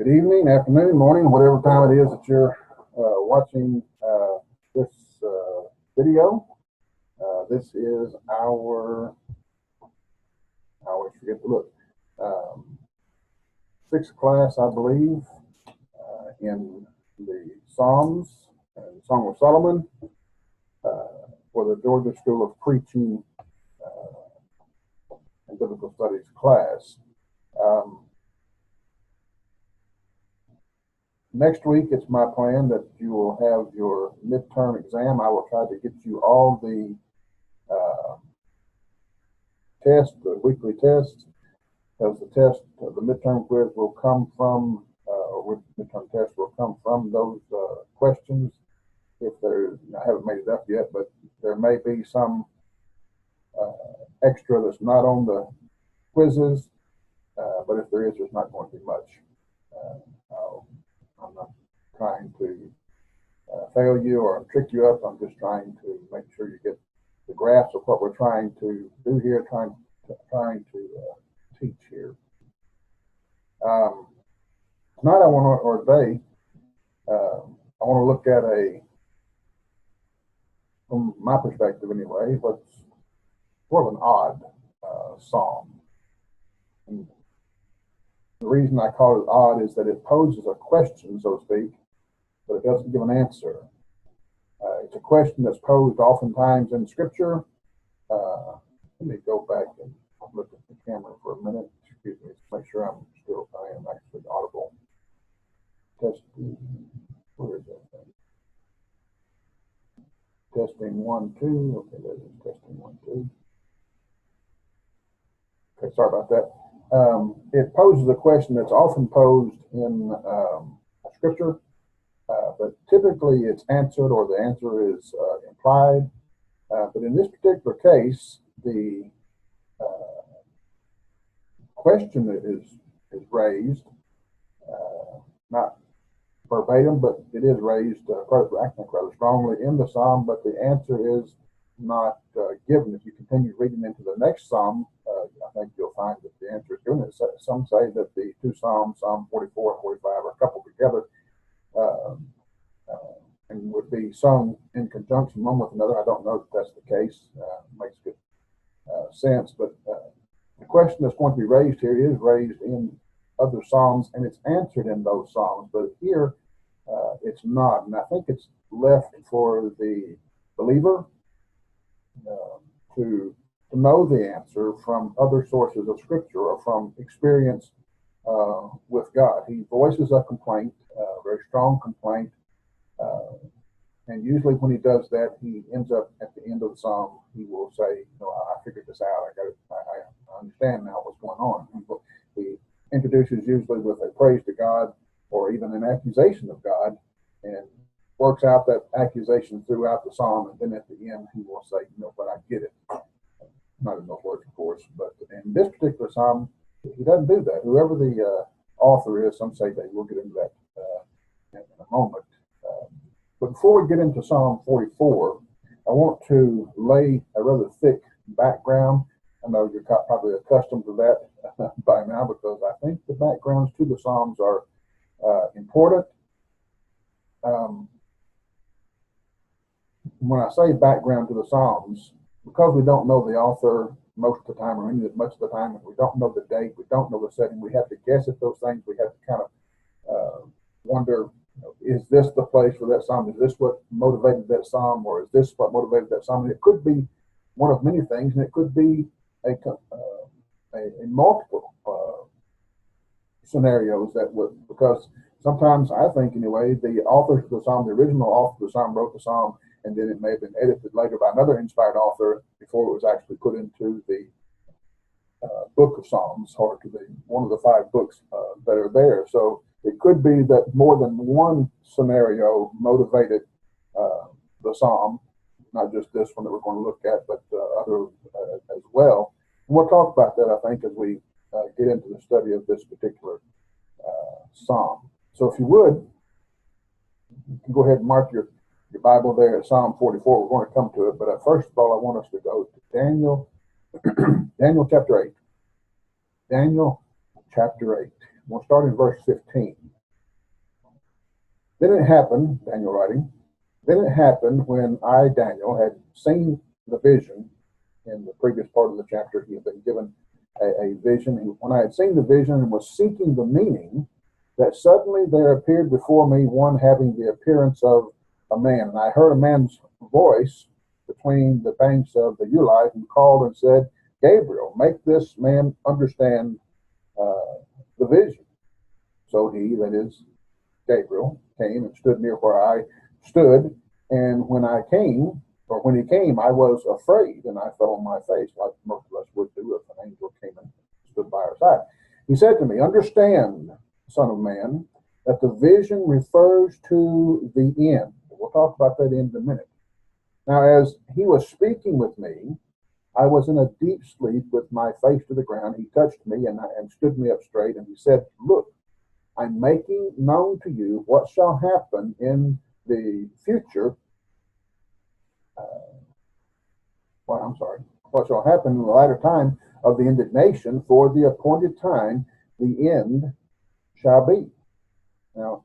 Good evening, afternoon, morning, whatever time it is that you're watching this video. This is our, I always forget to look, sixth class, I believe, in the Psalms and Song of Solomon for the Georgia School of Preaching and Biblical Studies class. Next week, it's my plan that you will have your midterm exam. I will try to get you all the tests, the weekly tests, because the midterm quiz will come from, or midterm test will come from those questions. If I haven't made it up yet, but there may be some extra that's not on the quizzes, but if there is, there's not going to be much. I'm not trying to fail you or trick you up. I'm just trying to make sure you get the grasp of what we're trying to do here, trying to teach here. Tonight I want to, or today, I want to look at from my perspective anyway, what's sort of an odd psalm. And the reason I call it odd is that it poses a question, so to speak, but it doesn't give an answer. It's a question that's posed oftentimes in Scripture. Let me go back and look at the camera for a minute. Excuse me, to make sure I am actually audible. Testing, where is that thing? Testing 1, 2. Okay, there's testing 1, 2. Okay, sorry about that. It poses a question that's often posed in Scripture, but typically it's answered or the answer is implied. But in this particular case, the question that is raised, not verbatim, but it is raised, I think, rather strongly in the psalm, but the answer is not given. If you continue reading into the next psalm, I think you'll find that the answer is given. Some say that the two psalms, Psalm 44 and 45, are coupled together and would be sung in conjunction one with another. I don't know that that's the case. Makes good sense, but the question that's going to be raised here is raised in other psalms, and it's answered in those psalms, but here it's not. And I think it's left for the believer to know the answer from other sources of Scripture or from experience with God. He voices a complaint, a very strong complaint, and usually when he does that, he ends up at the end of the psalm, he will say, I figured this out. I understand now what's going on. He introduces usually with a praise to God or even an accusation of God, and works out that accusation throughout the psalm, and then at the end he will say, but I get it. Not in those words, of course, but in this particular psalm, he doesn't do that. Whoever the author is, some say that. We'll get into that in a moment. But before we get into Psalm 44, I want to lay a rather thick background. I know you're probably accustomed to that by now, because I think the backgrounds to the Psalms are important. When I say background to the Psalms, because we don't know the author most of the time, or much of the time, and we don't know the date, we don't know the setting, we have to guess at those things. We have to kind of wonder, is this the place for that psalm? Is this what motivated that psalm, or is this what motivated that psalm? And it could be one of many things, and it could be a multiple scenarios that would, because sometimes, I think anyway, the author of the psalm, the original author of the psalm, wrote the psalm, and then it may have been edited later by another inspired author before it was actually put into the book of Psalms, or to one of the 5 books that are there. So it could be that more than one scenario motivated the psalm, not just this one that we're going to look at, but other as well. And we'll talk about that, I think, as we get into the study of this particular psalm. So if you would, you can go ahead and mark your Bible there at Psalm 44. We're going to come to it, but first of all, I want us to go to Daniel, Daniel chapter 8. Daniel chapter 8. We'll start in verse 15. Then it happened, Daniel writing, then it happened when I, Daniel, had seen the vision in the previous part of the chapter. He had been given a vision. When I had seen the vision and was seeking the meaning, that suddenly there appeared before me one having the appearance of a man. And I heard a man's voice between the banks of the Ulai, who called and said, Gabriel, make this man understand the vision. So he, that is Gabriel, came and stood near where I stood. And when he came, I was afraid, and I fell on my face, like most of us would do if an angel came and stood by our side. He said to me, understand, Son of Man, that the vision refers to the end. We'll talk about that in a minute. Now, as he was speaking with me, I was in a deep sleep with my face to the ground. He touched me and stood me up straight, and he said, look, I'm making known to you what shall happen in the future. What shall happen in the latter time of the indignation, for the appointed time, the end shall be. Now,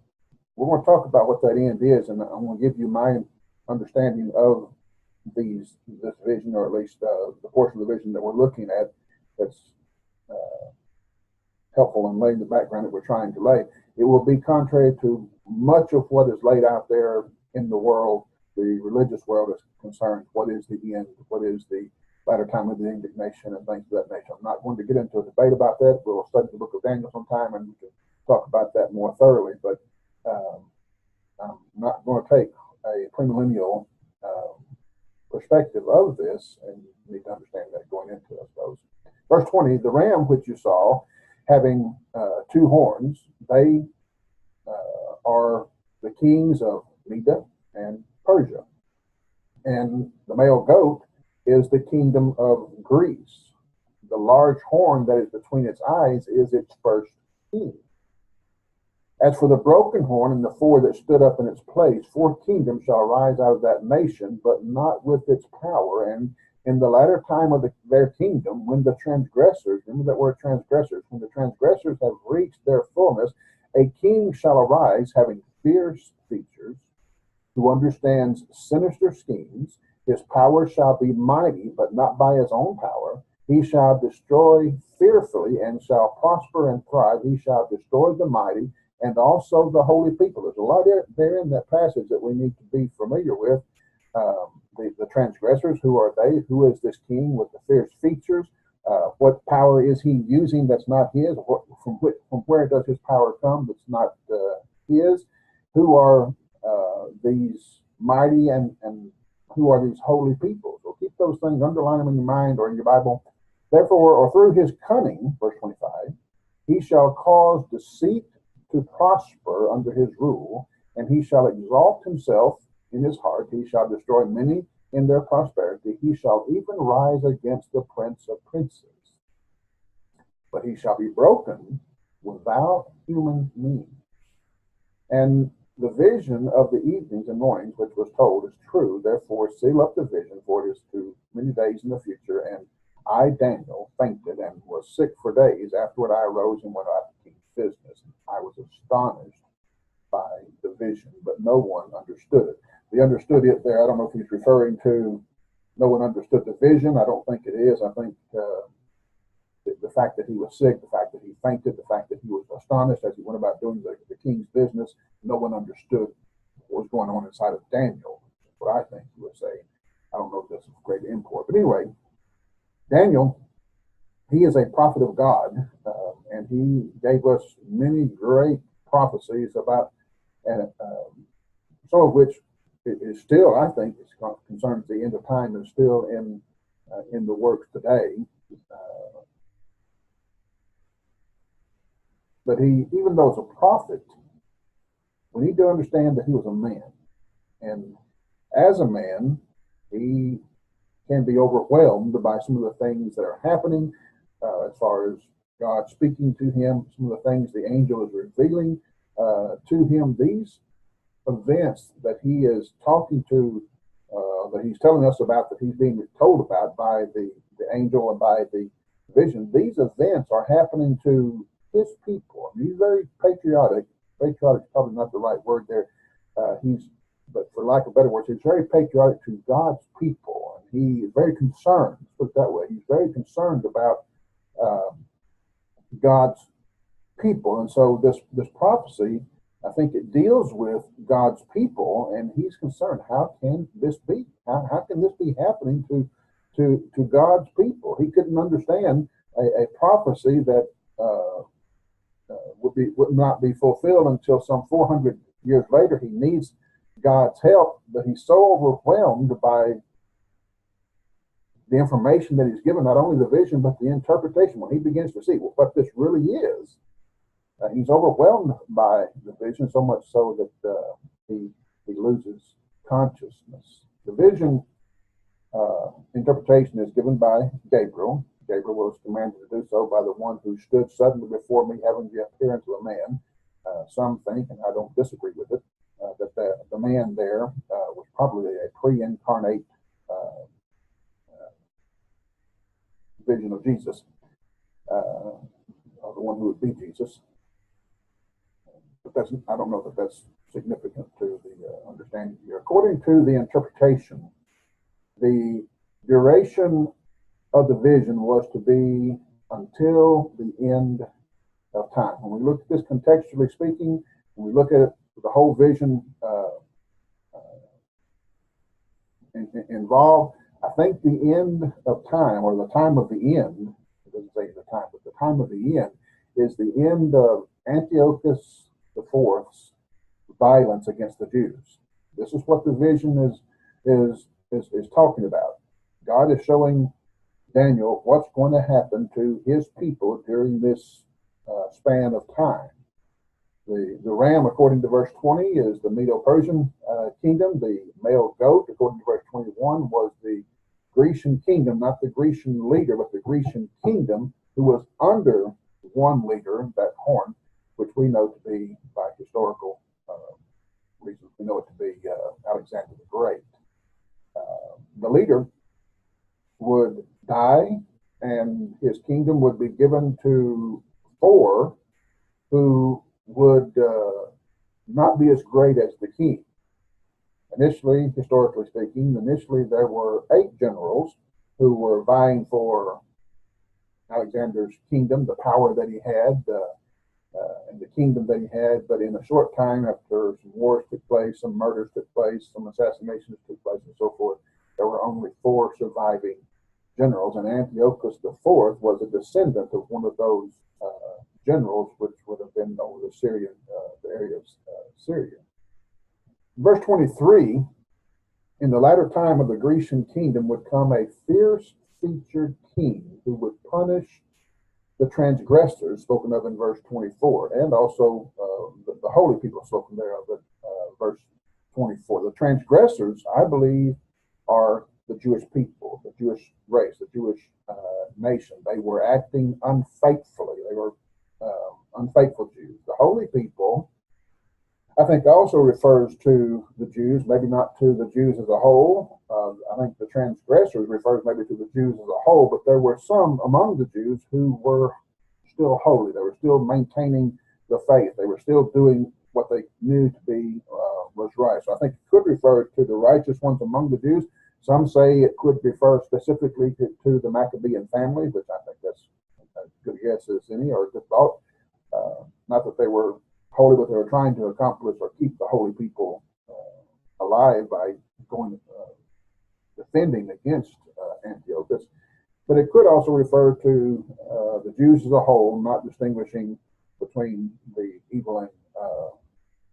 we're going to talk about what that end is, and I'm going to give you my understanding of this vision, or at least the portion of the vision that we're looking at that's helpful in laying the background that we're trying to lay. It will be contrary to much of what is laid out there in the world, the religious world is concerned. What is the end? What is the latter time of the indignation and things of that nature? I'm not going to get into a debate about that. We'll study the book of Daniel sometime and we can talk about that more thoroughly, but I'm not going to take a premillennial perspective of this, and you need to understand that going into it, I suppose. Verse 20, the ram which you saw having two horns, they are the kings of Media and Persia. And the male goat is the kingdom of Greece. The large horn that is between its eyes is its first king. As for the broken horn and the four that stood up in its place, 4 kingdoms shall rise out of that nation, but not with its power. And in the latter time of their kingdom, when the transgressors, remember that word transgressors, when the transgressors have reached their fullness, a king shall arise having fierce features, who understands sinister schemes. His power shall be mighty, but not by his own power. He shall destroy fearfully and shall prosper and thrive. He shall destroy the mighty and also the holy people. There's a lot there in that passage that we need to be familiar with. The transgressors, who are they? Who is this king with the fierce features? What power is he using that's not his? From where does his power come that's not his? Who are these mighty and who are these holy people? So keep those things, underline them in your mind or in your Bible. Therefore, or through his cunning, verse 25, he shall cause deceit to prosper under his rule, and he shall exalt himself in his heart. He shall destroy many in their prosperity. He shall even rise against the prince of princes. But he shall be broken without human means. And the vision of the evenings and mornings, which was told, is true. Therefore, seal up the vision, for it is too many days in the future. And I, Daniel, fainted and was sick for days. Afterward, I arose and went out to king's business. I was astonished by the vision, but no one understood it. The understood it there, I don't know if he's referring to no one understood the vision. I don't think it is. I think the fact that he was sick, the fact that he fainted, the fact that he was astonished as he went about doing the king's business, no one understood what was going on inside of Daniel. That's what I think he was saying. I don't know if this is great import. But anyway, Daniel, he is a prophet of God, and he gave us many great prophecies about, some of which is still, I think, is concerns the end of time, is still in the works today. But he, even though he's a prophet, we need to understand that he was a man. And as a man, he can be overwhelmed by some of the things that are happening as far as God speaking to him, some of the things the angel is revealing to him. These events that he is talking to, that he's telling us about, that he's being told about by the angel and by the vision, these events are happening to his people. I mean, he's very patriotic. Patriotic is probably not the right word there. But for lack of better words, he's very patriotic to God's people, and he is very concerned. Let's put it that way. He's very concerned about uh, God's people, and so this prophecy, I think, it deals with God's people, and he's concerned. How can this be? How can this be happening to God's people? He couldn't understand a prophecy that would not be fulfilled until some 400 years later. He needs God's help, but he's so overwhelmed by the information that he's given, not only the vision but the interpretation. When he begins to see what this really is, he's overwhelmed by the vision, so much so that he loses consciousness. The vision interpretation is given by Gabriel. Gabriel was commanded to do so by the one who stood suddenly before me, having the appearance of a man. Some think, and I don't disagree with it, that the man there was probably a pre-incarnate vision of Jesus, of the one who would be Jesus. But I don't know that that's significant to the understanding here. According to the interpretation, the duration of the vision was to be until the end of time. When we look at this contextually speaking, when we look at it, the whole vision involved, I think the end of time, or the time of the end, it doesn't say the time, but the time of the end is the end of Antiochus IV's violence against the Jews. This is what the vision is talking about. God is showing Daniel what's going to happen to his people during this span of time. The ram, according to verse 20, is the Medo-Persian kingdom. The male goat, according to verse 21, was the Grecian kingdom, not the Grecian leader, but the Grecian kingdom, who was under one leader, that horn, which we know to be, by historical reasons, we know it to be Alexander the Great. The leader would die, and his kingdom would be given to four who would not be as great as the king. Initially, historically speaking, there were 8 generals who were vying for Alexander's kingdom, the power that he had, and the kingdom that he had. But in a short time, after some wars took place, some murders took place, some assassinations took place, and so forth, there were only 4 surviving generals, and Antiochus IV was a descendant of one of those generals, which would have been over the area of Syria. Verse 23, in the latter time of the Grecian kingdom would come a fierce-featured king who would punish the transgressors, spoken of in verse 24, and also the holy people spoken there of in verse 24. The transgressors, I believe, are the Jewish people, the Jewish race, the Jewish nation. They were acting unfaithfully. They were unfaithful Jews. The holy people, I think, also refers to the Jews, maybe not to the Jews as a whole. I think the transgressors refers maybe to the Jews as a whole, but there were some among the Jews who were still holy. They were still maintaining the faith. They were still doing what they knew to be was right. So I think it could refer to the righteous ones among the Jews. Some say it could refer specifically to the Maccabean family, which I think that's as good a guess as any, or a good thought. Not that they were holy, but they were trying to accomplish or keep the holy people alive by going defending against Antiochus. But it could also refer to the Jews as a whole, not distinguishing between the evil and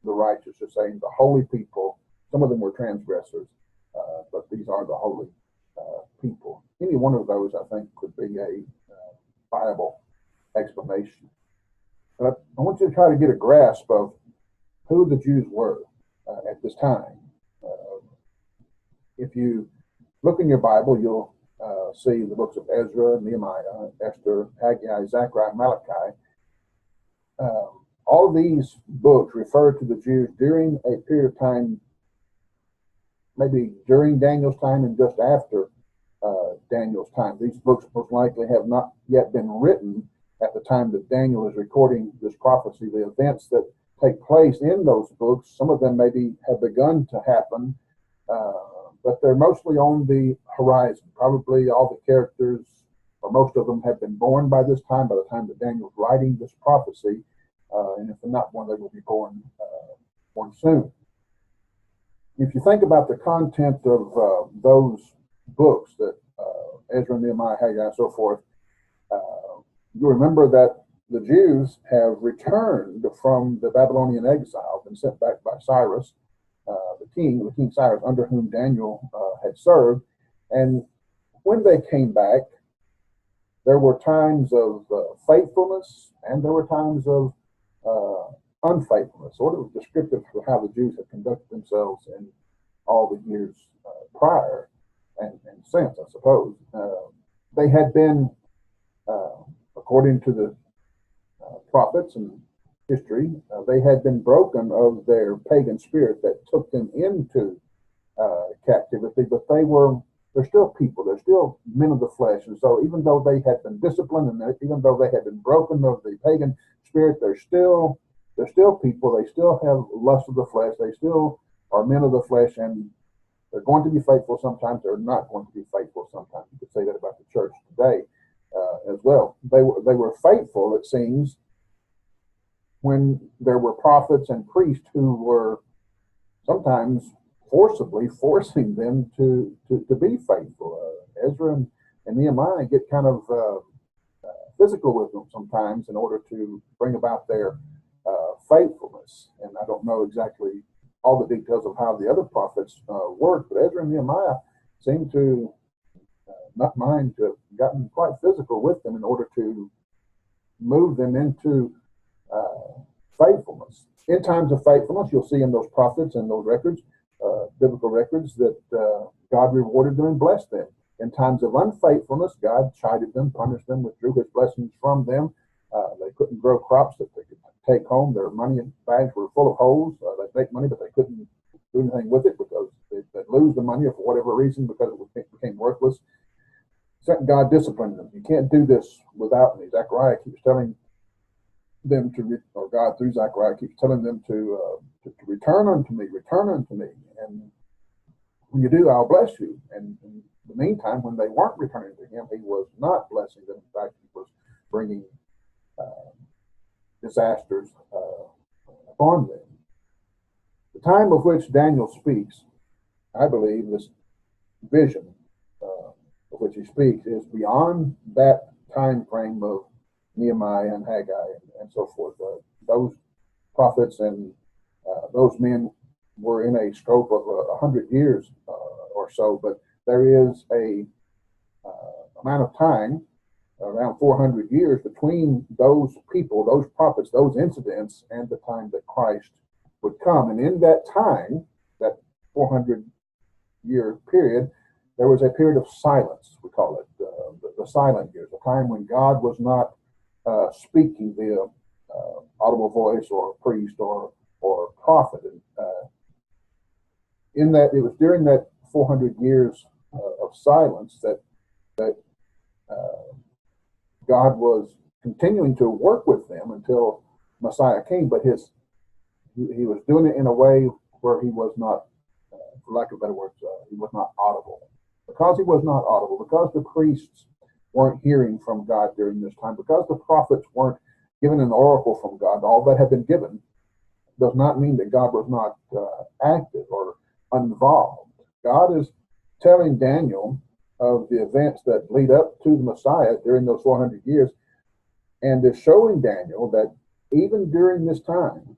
the righteous, just saying the holy people. Some of them were transgressors, but these are the holy people. Any one of those, I think, could be a viable explanation. But I want you to try to get a grasp of who the Jews were at this time. If you look in your Bible, you'll see the books of Ezra, Nehemiah, Esther, Haggai, Zechariah, Malachi. All of these books refer to the Jews during a period of time, maybe during Daniel's time and just after Daniel's time. These books most likely have not yet been written at the time that Daniel is recording this prophecy. The events that take place in those books. Some of them maybe have begun to happen, but they're mostly on the horizon. Probably all the characters, or most of them, have been born by this time, by the time that Daniel's writing this prophecy. And if they're not born, they will be born soon. If you think about the content of those books, that Ezra, Nehemiah, Haggai, and so forth, you remember that the Jews have returned from the Babylonian exile, been sent back by Cyrus, the king Cyrus, under whom Daniel had served. And when they came back, there were times of faithfulness, and there were times of unfaithfulness, sort of descriptive of how the Jews had conducted themselves in all the years prior and since, I suppose. They had been, according to the prophets and history, they had been broken of their pagan spirit that took them into captivity, but they're still people, they're still men of the flesh. And so even though they had been disciplined, and even though they had been broken of the pagan spirit, they're still people. They still have lust of the flesh. They still are men of the flesh, and they're going to be faithful sometimes. They're not going to be faithful sometimes. You could say that about the church today as well. They were faithful, it seems, when there were prophets and priests who were sometimes forcibly forcing them to be faithful. Ezra and Nehemiah get kind of physical with them sometimes in order to bring about their faithfulness. And I don't know exactly all the details of how the other prophets worked, but Ezra and Nehemiah seem to not mind to have gotten quite physical with them in order to move them into faithfulness. In times of faithfulness, you'll see in those prophets and those records, biblical records, that God rewarded them and blessed them. In times of unfaithfulness, God chided them, punished them, withdrew his blessings from them. They couldn't grow crops that they could take home. Their money bags were full of holes. They'd make money, but they couldn't do anything with it because they'd lose the money for whatever reason, because it became worthless. God disciplined them. You can't do this without me. Zechariah keeps telling them or God through Zechariah keeps telling them to return unto me, and when you do, I'll bless you. And in the meantime, when they weren't returning to him, he was not blessing them. In fact, he was bringing disasters upon them. The time of which Daniel speaks, I believe, this vision of which he speaks, is beyond that time frame of Nehemiah and Haggai and so forth. Those prophets and those men were in a scope of 100 years or so, but there is a amount of time, around 400 years, between those people, those prophets, those incidents, and the time that Christ would come. And in that time, that 400-year period, there was a period of silence, we call it the silent years, a time when God was not speaking via audible voice or priest or prophet. And in that, it was during that 400 years of silence that God was continuing to work with them until Messiah came, but he was doing it in a way where he was not, for lack of better words, he was not audible. Because he was not audible, because the priests weren't hearing from God during this time, because the prophets weren't given an oracle from God, all that had been given does not mean that God was not active or involved. God is telling Daniel of the events that lead up to the Messiah during those 400 years, and is showing Daniel that even during this time,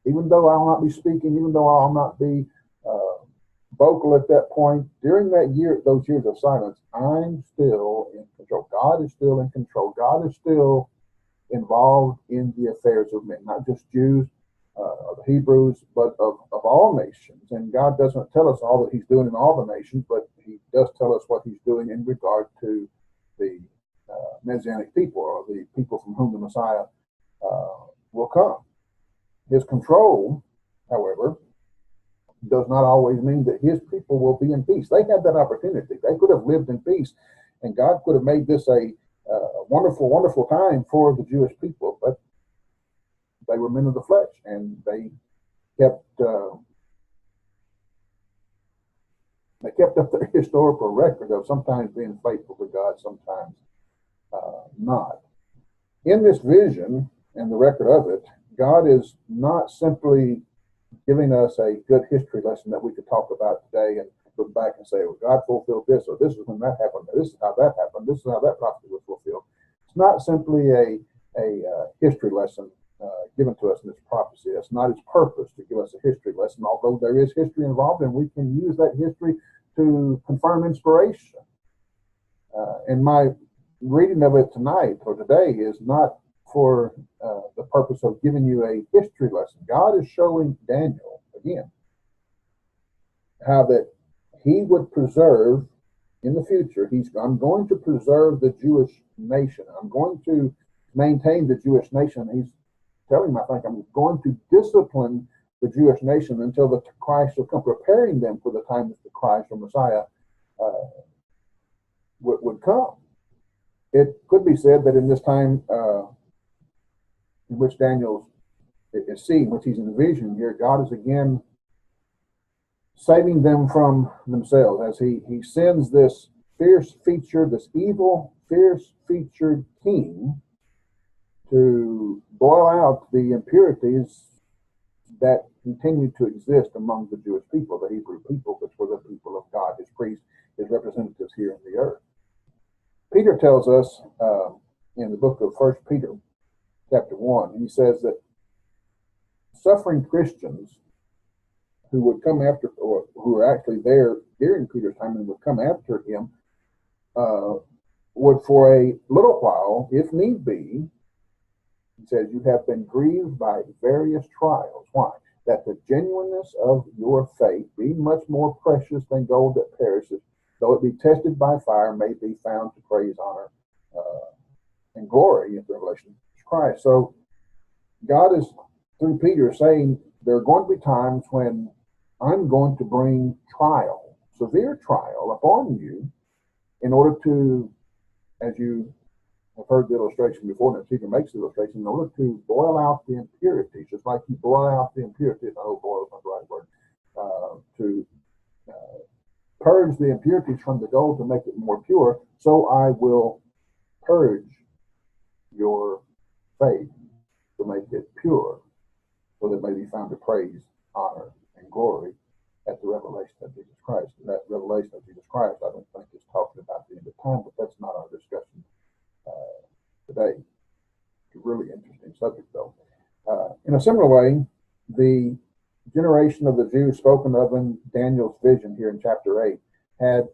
even though I'll not be speaking, even though I'll not be vocal at that point, during that year, those years of silence, I'm still in control. God is still in control. God is still involved in the affairs of men, not just Jews, of the Hebrews, but of all nations. And God doesn't tell us all that he's doing in all the nations, but he does tell us what he's doing in regard to the Messianic people, or the people from whom the Messiah will come. His control, however, does not always mean that his people will be in peace. They had that opportunity. They could have lived in peace, and God could have made this a wonderful, wonderful time for the Jewish people, but they were men of the flesh, and they kept up their historical record of sometimes being faithful to God, sometimes not. In this vision and the record of it, God is not simply giving us a good history lesson that we could talk about today and look back and say, well, God fulfilled this, or this is when that happened, or this is how that happened, this is how that prophecy was fulfilled. It's not simply a history lesson given to us in this prophecy. That's not its purpose, to give us a history lesson, although there is history involved, and we can use that history to confirm inspiration. And my reading of it tonight or today is not for the purpose of giving you a history lesson. God is showing Daniel, again, how that he would preserve in the future. I'm going to preserve the Jewish nation. I'm going to maintain the Jewish nation. He's telling him, I think, I'm going to discipline the Jewish nation until the Christ will come, preparing them for the time that the Christ or Messiah would come. It could be said that in this time in which Daniel is seeing, which he's envisioning here, God is again saving them from themselves as he sends this fierce-featured, this evil, fierce-featured king to boil out the impurities that continue to exist among the Jewish people, the Hebrew people, which were the people of God, his priests, his representatives here in the earth. Peter tells us in the book of 1 Peter, chapter 1, he says that suffering Christians who would come after, or who were actually there during Peter's time and would come after him, would for a little while, if need be, he says, you have been grieved by various trials. Why? That the genuineness of your faith, being much more precious than gold that perishes, though it be tested by fire, may be found to praise, honor, and glory in the revelation of Christ. So God is, through Peter, saying there are going to be times when I'm going to bring trial, severe trial upon you, in order to, as you have heard the illustration before, and Peter makes the illustration, in order to boil out the impurities, just like you boil out the impurities, I hope boil is not the right word, to purge the impurities from the gold to make it more pure, so I will purge your faith to make it pure, so that it may be found to praise, honor, and glory at the revelation of Jesus Christ. And that revelation of Jesus Christ, I don't think is talking about the end of time, but that's not our discussion today. It's a really interesting subject, though. In a similar way, the generation of the Jews spoken of in Daniel's vision here in chapter 8 had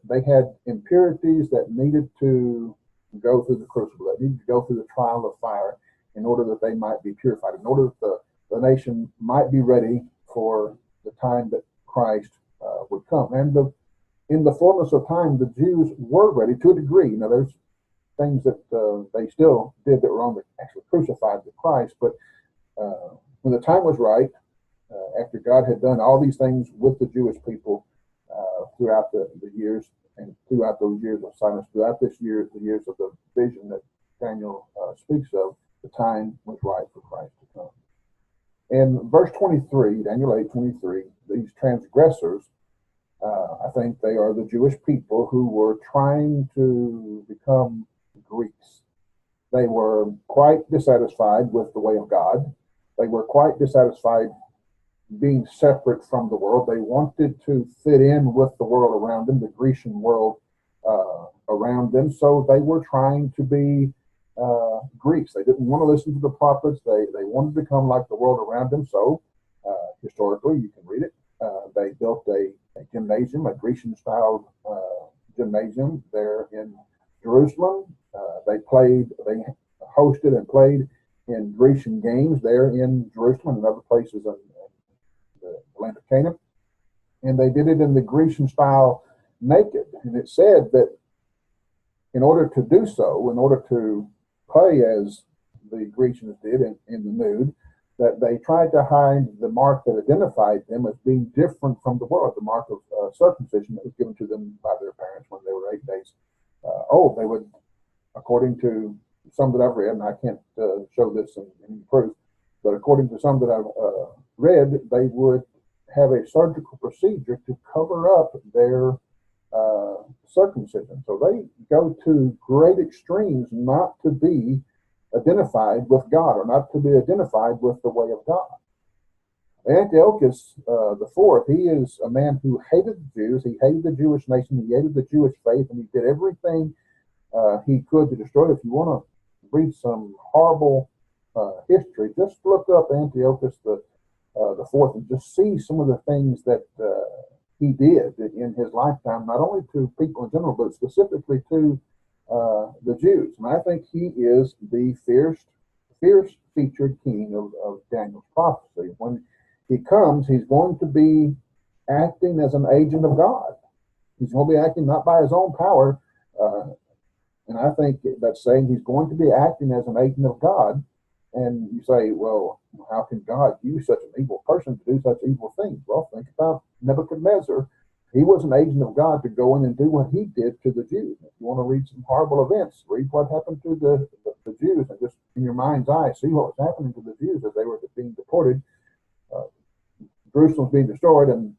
impurities that needed to go through the crucible, that needed to go through the trial of fire in order that they might be purified, in order that the nation might be ready for the time that Christ would come. And in the fullness of time, the Jews were ready to a degree. Now, there's things that they still did that were wrong, that actually crucified the Christ, but when the time was right, after God had done all these things with the Jewish people throughout the years, and throughout those years of silence, throughout the years of the vision that Daniel speaks of, the time was right for Christ to come. In verse 23, Daniel 8:23, these transgressors, I think they are the Jewish people who were trying to become Greeks. They were quite dissatisfied with the way of God. They were quite dissatisfied being separate from the world. They wanted to fit in with the world around them, the Grecian world around them. So they were trying to be Greeks. They didn't want to listen to the prophets. They wanted to become like the world around them. So historically, you can read it. They built a gymnasium, a Grecian-styled gymnasium there in Jerusalem. They hosted and played in Grecian games there in Jerusalem and other places in the land of Canaan. And they did it in the Grecian style naked. And it said that in order to do so, in order to play as the Grecians did in the nude, that they tried to hide the mark that identified them as being different from the world, the mark of circumcision that was given to them by their parents when they were 8 days old. They would, according to some that I've read, and I can't show this in proof, But according to some that I've read, they would have a surgical procedure to cover up their circumcision. So they go to great extremes not to be identified with God, or not to be identified with the way of God. Antiochus the fourth, he is a man who hated the Jews. He hated the Jewish nation. He hated the Jewish faith, and he did everything he could to destroy it. If you want to read some horrible history, just look up Antiochus the fourth and just see some of the things that he did in his lifetime, not only to people in general, but specifically to the Jews. And I think he is the fierce featured king of Daniel's prophecy. When he comes, he's going to be acting as an agent of God. He's going to be acting not by his own power, and I think that's saying he's going to be acting as an agent of God. And you say, well, how can God use such an evil person to do such evil things? Well, think about Nebuchadnezzar. He was an agent of God to go in and do what he did to the Jews. If you want to read some horrible events, read what happened to the Jews, and just in your mind's eye, see what was happening to the Jews as they were being deported. Jerusalem was being destroyed, and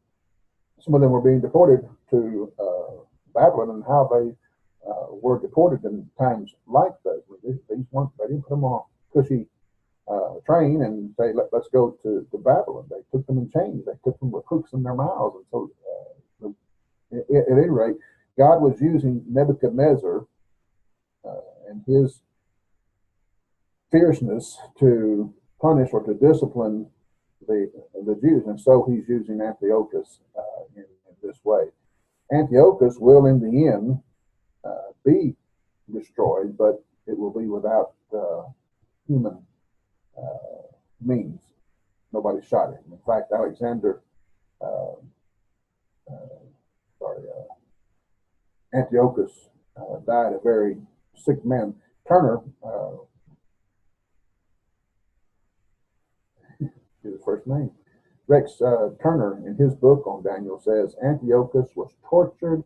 some of them were being deported to Babylon, and how they were deported in times like those. They didn't put them on a cushy train and say, let's go to Babylon. They took them in chains. They took them with hooks in their mouths. And so, at any rate, God was using Nebuchadnezzar and his fierceness to punish or to discipline the Jews. And so he's using Antiochus in this way. Antiochus will, in the end, be destroyed, but it will be without human means. Nobody shot him. In fact, Antiochus died a very sick man. Turner, his first name, Rex Turner, in his book on Daniel, says Antiochus was tortured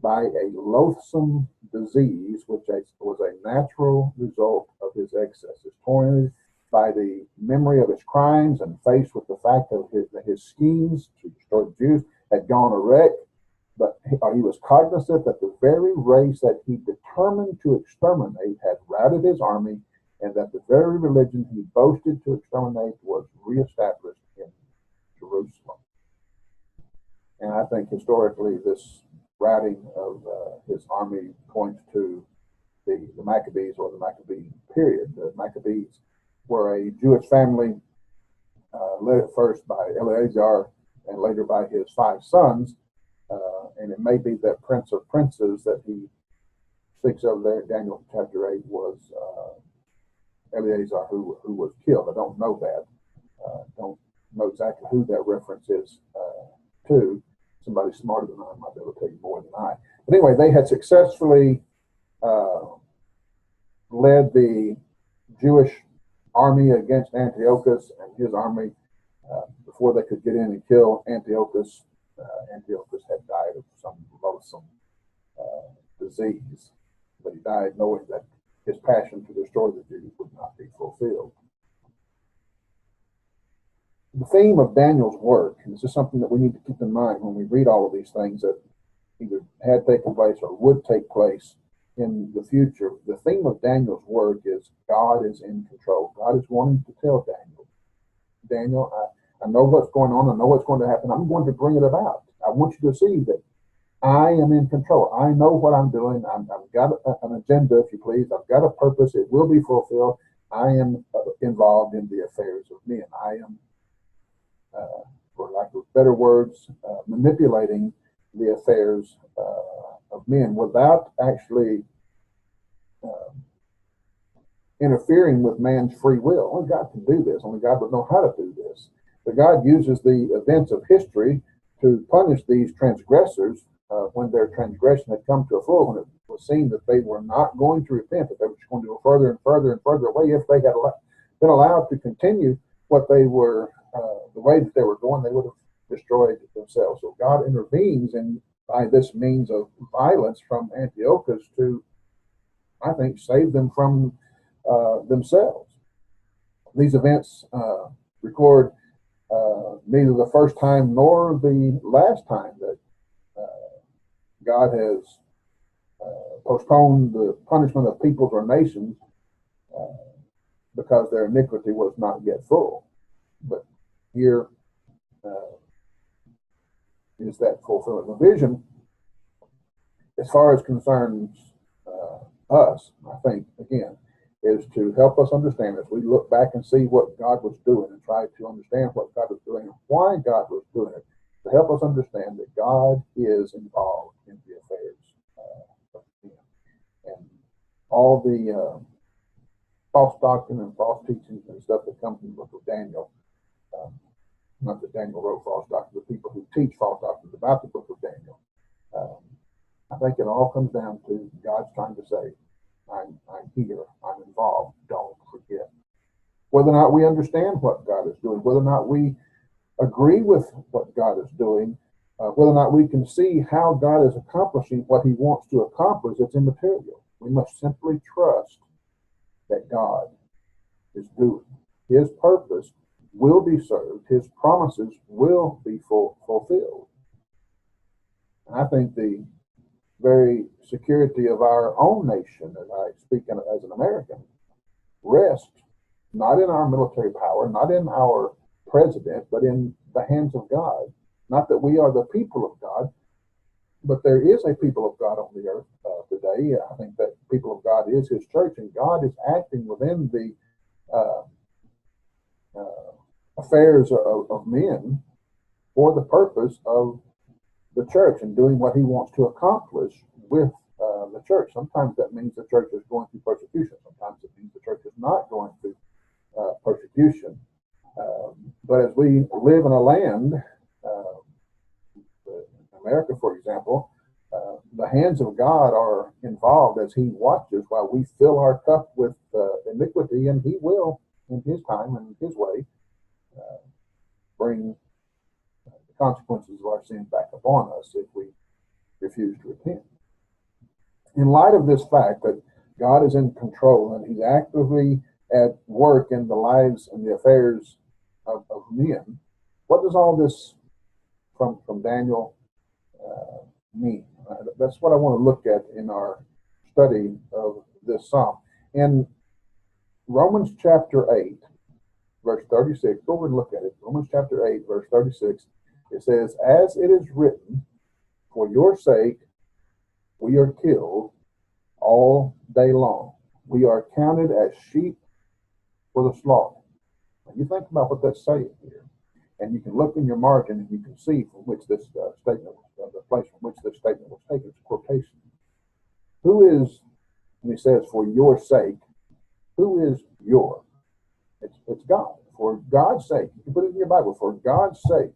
by a loathsome disease, which was a natural result of his excesses, tormented by the memory of his crimes and faced with the fact that his schemes to destroy the Jews had gone awry. But he was cognizant that the very race that he determined to exterminate had routed his army, and that the very religion he boasted to exterminate was reestablished in Jerusalem. And I think historically this routing of his army points to the Maccabees, or the Maccabee period. The Maccabees were a Jewish family led at first by Eleazar and later by his 5 sons. And it may be that Prince of Princes that he speaks of there in Daniel chapter 8 was Eleazar, who was killed. I don't know that. Don't know exactly who that reference is to. Somebody smarter than I might be able to tell you more than I. But anyway, they had successfully led the Jewish army against Antiochus and his army. Before they could get in and kill Antiochus, Antiochus had died of some loathsome disease. But he died knowing that his passion to destroy the Jews would not be fulfilled. The theme of Daniel's work, and this is something that we need to keep in mind when we read all of these things that either had taken place or would take place in the future. The theme of Daniel's work is God is in control. God is wanting to tell Daniel, I know what's going on. I know what's going to happen. I'm going to bring it about. I want you to see that I am in control. I know what I'm doing. I've got an agenda, if you please. I've got a purpose. It will be fulfilled. I am involved in the affairs of men. I am, for lack of better words, manipulating the affairs of men without actually interfering with man's free will. Only God can do this. Only God would know how to do this. But God uses the events of history to punish these transgressors when their transgression had come to a full, when it was seen that they were not going to repent, that they were just going to go further and further and further away. If they had been allowed to continue what they were, the way that they were going, they would have destroyed themselves. So God intervenes, and by this means of violence from Antiochus to, I think, save them from themselves. These events record neither the first time nor the last time that God has postponed the punishment of peoples or nations because their iniquity was not yet full. But here is that fulfillment. The vision, as far as concerns us, I think, again, is to help us understand as we look back and see what God was doing and try to understand what God was doing and why God was doing it, to help us understand that God is involved in the affairs of men. And all the false doctrine and false teachings and stuff that comes from the book of Daniel, not that Daniel wrote false doctrine, but people who teach false doctrines about the book of Daniel. I think it all comes down to God's trying to say, I'm here, I'm involved, don't forget. Whether or not we understand what God is doing, whether or not we agree with what God is doing, whether or not we can see how God is accomplishing what he wants to accomplish, it's immaterial. We must simply trust that God is doing. His purpose will be served. His promises will be fulfilled. And I think the very security of our own nation, and I speak as an American, rests not in our military power, not in our president, but in the hands of God. Not that we are the people of God, but there is a people of God on the earth today. I think that people of God is his church, and God is acting within the affairs of men for the purpose of the church and doing what he wants to accomplish with the church. Sometimes that means the church is going through persecution. Sometimes it means the church is not going through persecution. But as we live in a land, America, for example, the hands of God are involved as he watches while we fill our cup with iniquity, and he will, in his time and his way, bring the consequences of our sin back upon us if we refuse to repent. In light of this fact that God is in control and he's actively at work in the lives and the affairs of men, what does all this from Daniel mean? That's what I want to look at in our study of this psalm. In Romans chapter 8, verse 36, go over and look at it. Romans chapter 8, verse 36, it says, "As it is written, for your sake we are killed all day long. We are counted as sheep for the slaughter." Now you think about what that's saying here. And you can look in your margin and you can see from which this statement, the place from which this statement was taken. It's a quotation. Who is, and he says, for your sake, who is your? It's God. For God's sake, you can put it in your Bible, for God's sake,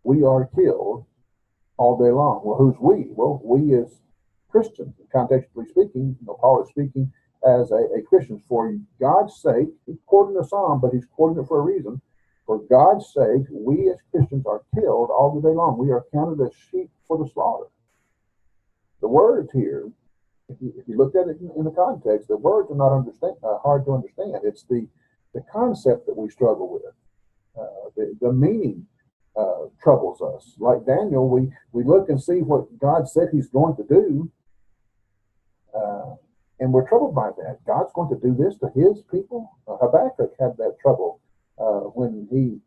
we are killed all day long. Well, who's we? Well, we as Christians, contextually speaking, Paul is speaking as a Christian. For God's sake, he's quoting a psalm, but he's quoting it for a reason. For God's sake, we as Christians are killed all the day long. We are counted as sheep for the slaughter. The words here, if you look at it in the context, the words are not hard to understand. It's the concept that we struggle with. The meaning troubles us. Like Daniel, we look and see what God said he's going to do, and we're troubled by that. God's going to do this to his people? Habakkuk had that trouble when he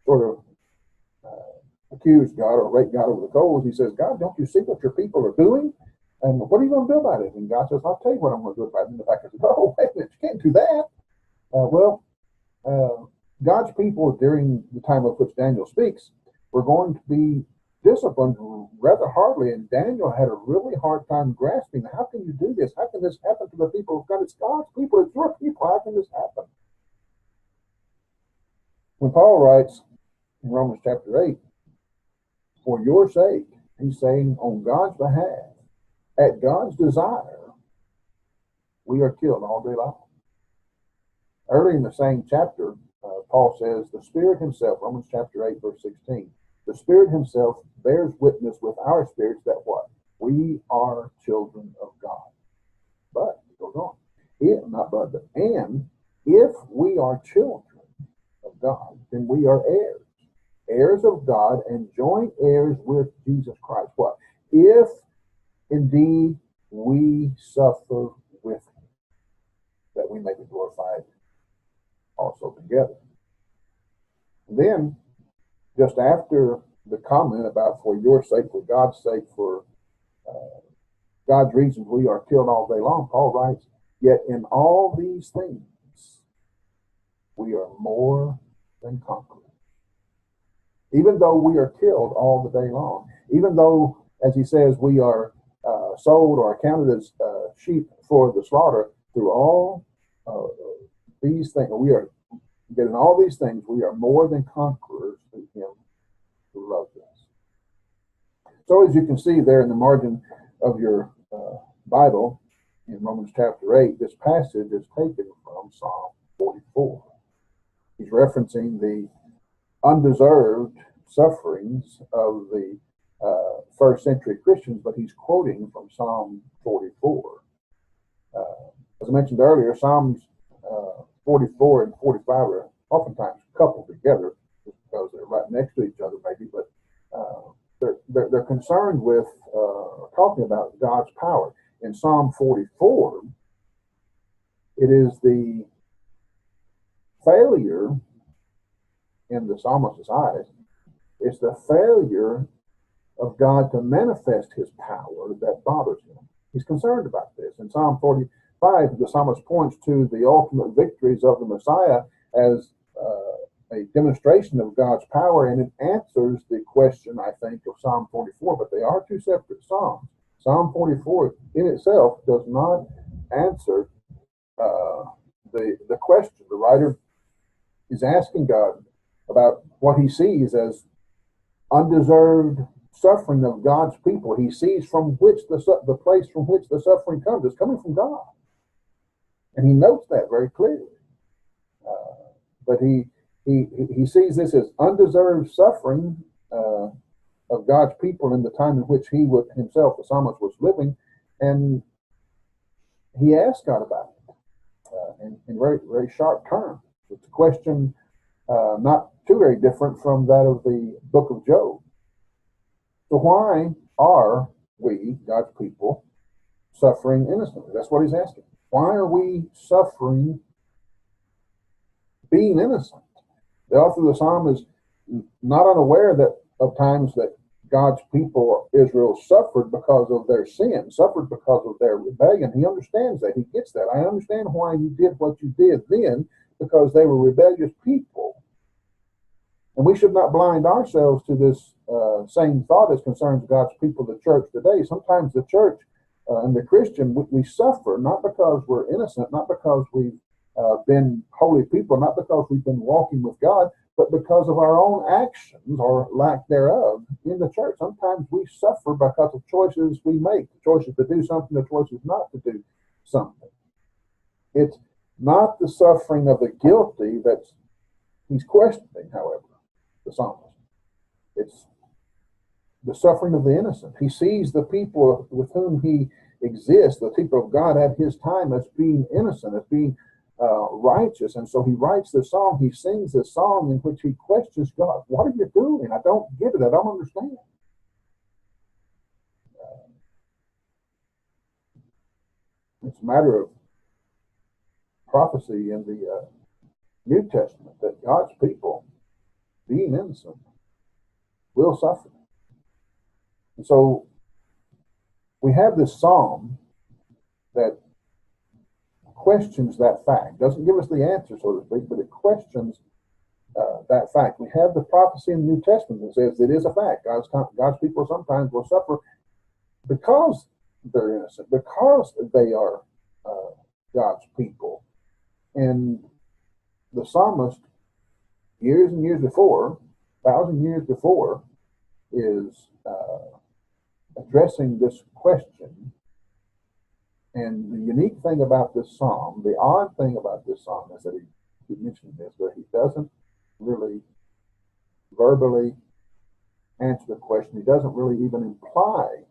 sort of accused God or raked God over the coals. He says, God, don't you see what your people are doing? And what are you going to do about it? And God says, I'll tell you what I'm going to do about it. And the fact is, oh, wait a minute, you can't do that. God's people during the time of which Daniel speaks were going to be disciplined rather hardly, and Daniel had a really hard time grasping, how can you do this? How can this happen to the people of God? It's God's people, it's your people. How can this happen? When Paul writes in Romans chapter 8, for your sake, he's saying on God's behalf, at God's desire, we are killed all day long. Early in the same chapter, Paul says, the Spirit himself, Romans chapter 8, verse 16, the Spirit himself bears witness with our spirits that what? We are children of God. But, it goes on, and if we are children of God, then we are heirs, heirs of God and joint heirs with Jesus Christ. What? If indeed we suffer with him, that we may be glorified also together. And then, just after the comment about for your sake, for God's sake, for God's reasons we are killed all day long, Paul writes, yet in all these things we are more than conquerors. Even though we are killed all the day long, even though, as he says, we are sold or counted as sheep for the slaughter, through all these things, we are getting all these things, we are more than conquerors through him who loved us. So as you can see there in the margin of your Bible, in Romans chapter 8, this passage is taken from Psalm 44. He's referencing the undeserved sufferings of the first century Christians, but he's quoting from Psalm 44. As I mentioned earlier, Psalms 44 and 45 are oftentimes coupled together just because they're right next to each other, maybe, but they're concerned with talking about God's power. In Psalm 44, it is the failure in the psalmist's eyes, it's the failure of God to manifest his power that bothers him. He's concerned about this. In Psalm 45, the psalmist points to the ultimate victories of the Messiah as a demonstration of God's power, and it answers the question, I think, of Psalm 44, but they are two separate psalms. Psalm 44 in itself does not answer the question. The writer is asking God about what he sees as undeserved suffering of God's people. He sees from which the place from which the suffering comes. It's coming from God. And he notes that very clearly. But he sees this as undeserved suffering of God's people in the time in which he himself, the psalmist, was living. And he asked God about it in very, very sharp terms. It's a question not too very different from that of the book of Job. So why are we, God's people, suffering innocently? That's what he's asking. Why are we suffering being innocent? The author of the psalm is not unaware of times that God's people, Israel, suffered because of their sin, suffered because of their rebellion. He understands that. He gets that. I understand why you did what you did then, because they were rebellious people. And we should not blind ourselves to this same thought as concerns God's people, the church today. Sometimes the church and the Christian, we suffer not because we're innocent, not because we've been holy people, not because we've been walking with God, but because of our own actions or lack thereof in the church. Sometimes we suffer because of choices we make, the choices to do something, the choices not to do something. It's not the suffering of the guilty that he's questioning, however, the psalmist. It's the suffering of the innocent. He sees the people with whom he exists, the people of God at his time, as being innocent, as being righteous. And so he writes this song, he sings this song in which he questions God. What are you doing? I don't get it. I don't understand. It's a matter of prophecy in the New Testament that God's people, being innocent, will suffer. And so we have this psalm that questions that fact. Doesn't give us the answer, so to speak, but it questions that fact. We have the prophecy in the New Testament that says it is a fact. God's people sometimes will suffer because they're innocent, because they are God's people. And the psalmist, years and years before, 1,000 years before, is addressing this question. And the unique thing about this psalm, the odd thing about this psalm is that he mentioned this, but he doesn't really verbally answer the question. He doesn't really even imply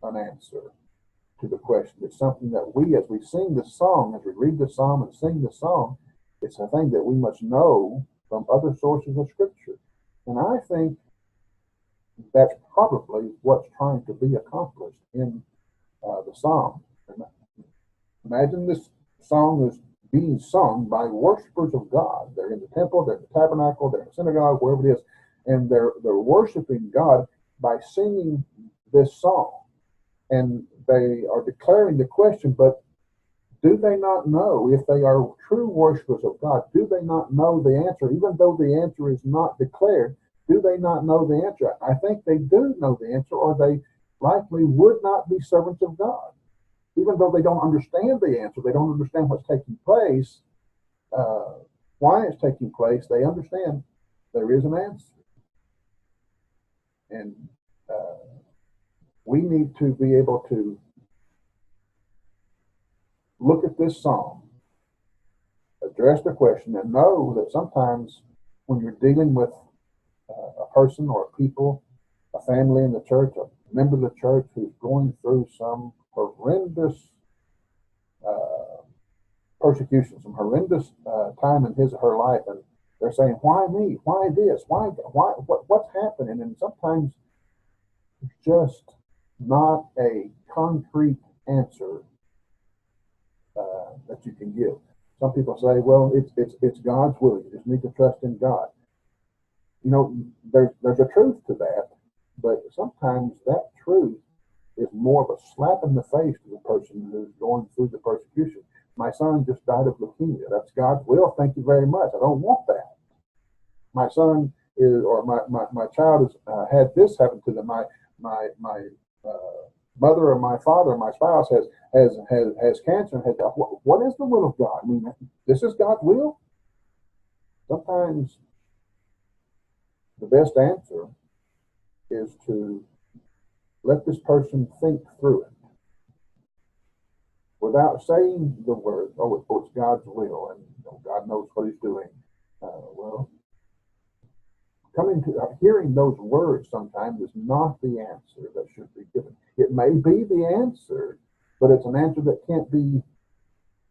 an answer to the question. It's something that we, as we sing this song, as we read the psalm and sing the song, It's a thing that we must know from other sources of Scripture. And I think that's probably what's trying to be accomplished in the psalm. Imagine this song is being sung by worshipers of God. They're in the temple, they're in the tabernacle, they're in the synagogue, wherever it is, and they're worshiping God by singing this song. And they are declaring the question, but do they not know, if they are true worshipers of God, do they not know the answer? Even though the answer is not declared, do they not know the answer? I think they do know the answer, or they likely would not be servants of God. Even though they don't understand the answer, they don't understand what's taking place, why it's taking place, they understand there is an answer. And we need to be able to look at this psalm, address the question, and know that sometimes when you're dealing with a person or a people, a family in the church, a member of the church who's going through some horrendous persecution, some horrendous time in his or her life, and they're saying, "Why me? Why this? Why? What's happening?" And sometimes it's just not a concrete answer that you can give. Some people say, "Well, it's God's will. You just need to trust in God." You know, there's a truth to that, but sometimes that truth is more of a slap in the face to the person who's going through the persecution. My son just died of leukemia. That's God's will. Thank you very much. I don't want that. My son is, or my child has had this happen to them. My mother or my father or my spouse has cancer. What is the will of God? I mean, this is God's will. Sometimes the best answer is to let this person think through it without saying the word, "Oh, it's God's will," and God knows what He's doing. Well, hearing those words sometimes is not the answer that should be given. It may be the answer, but it's an answer that can't be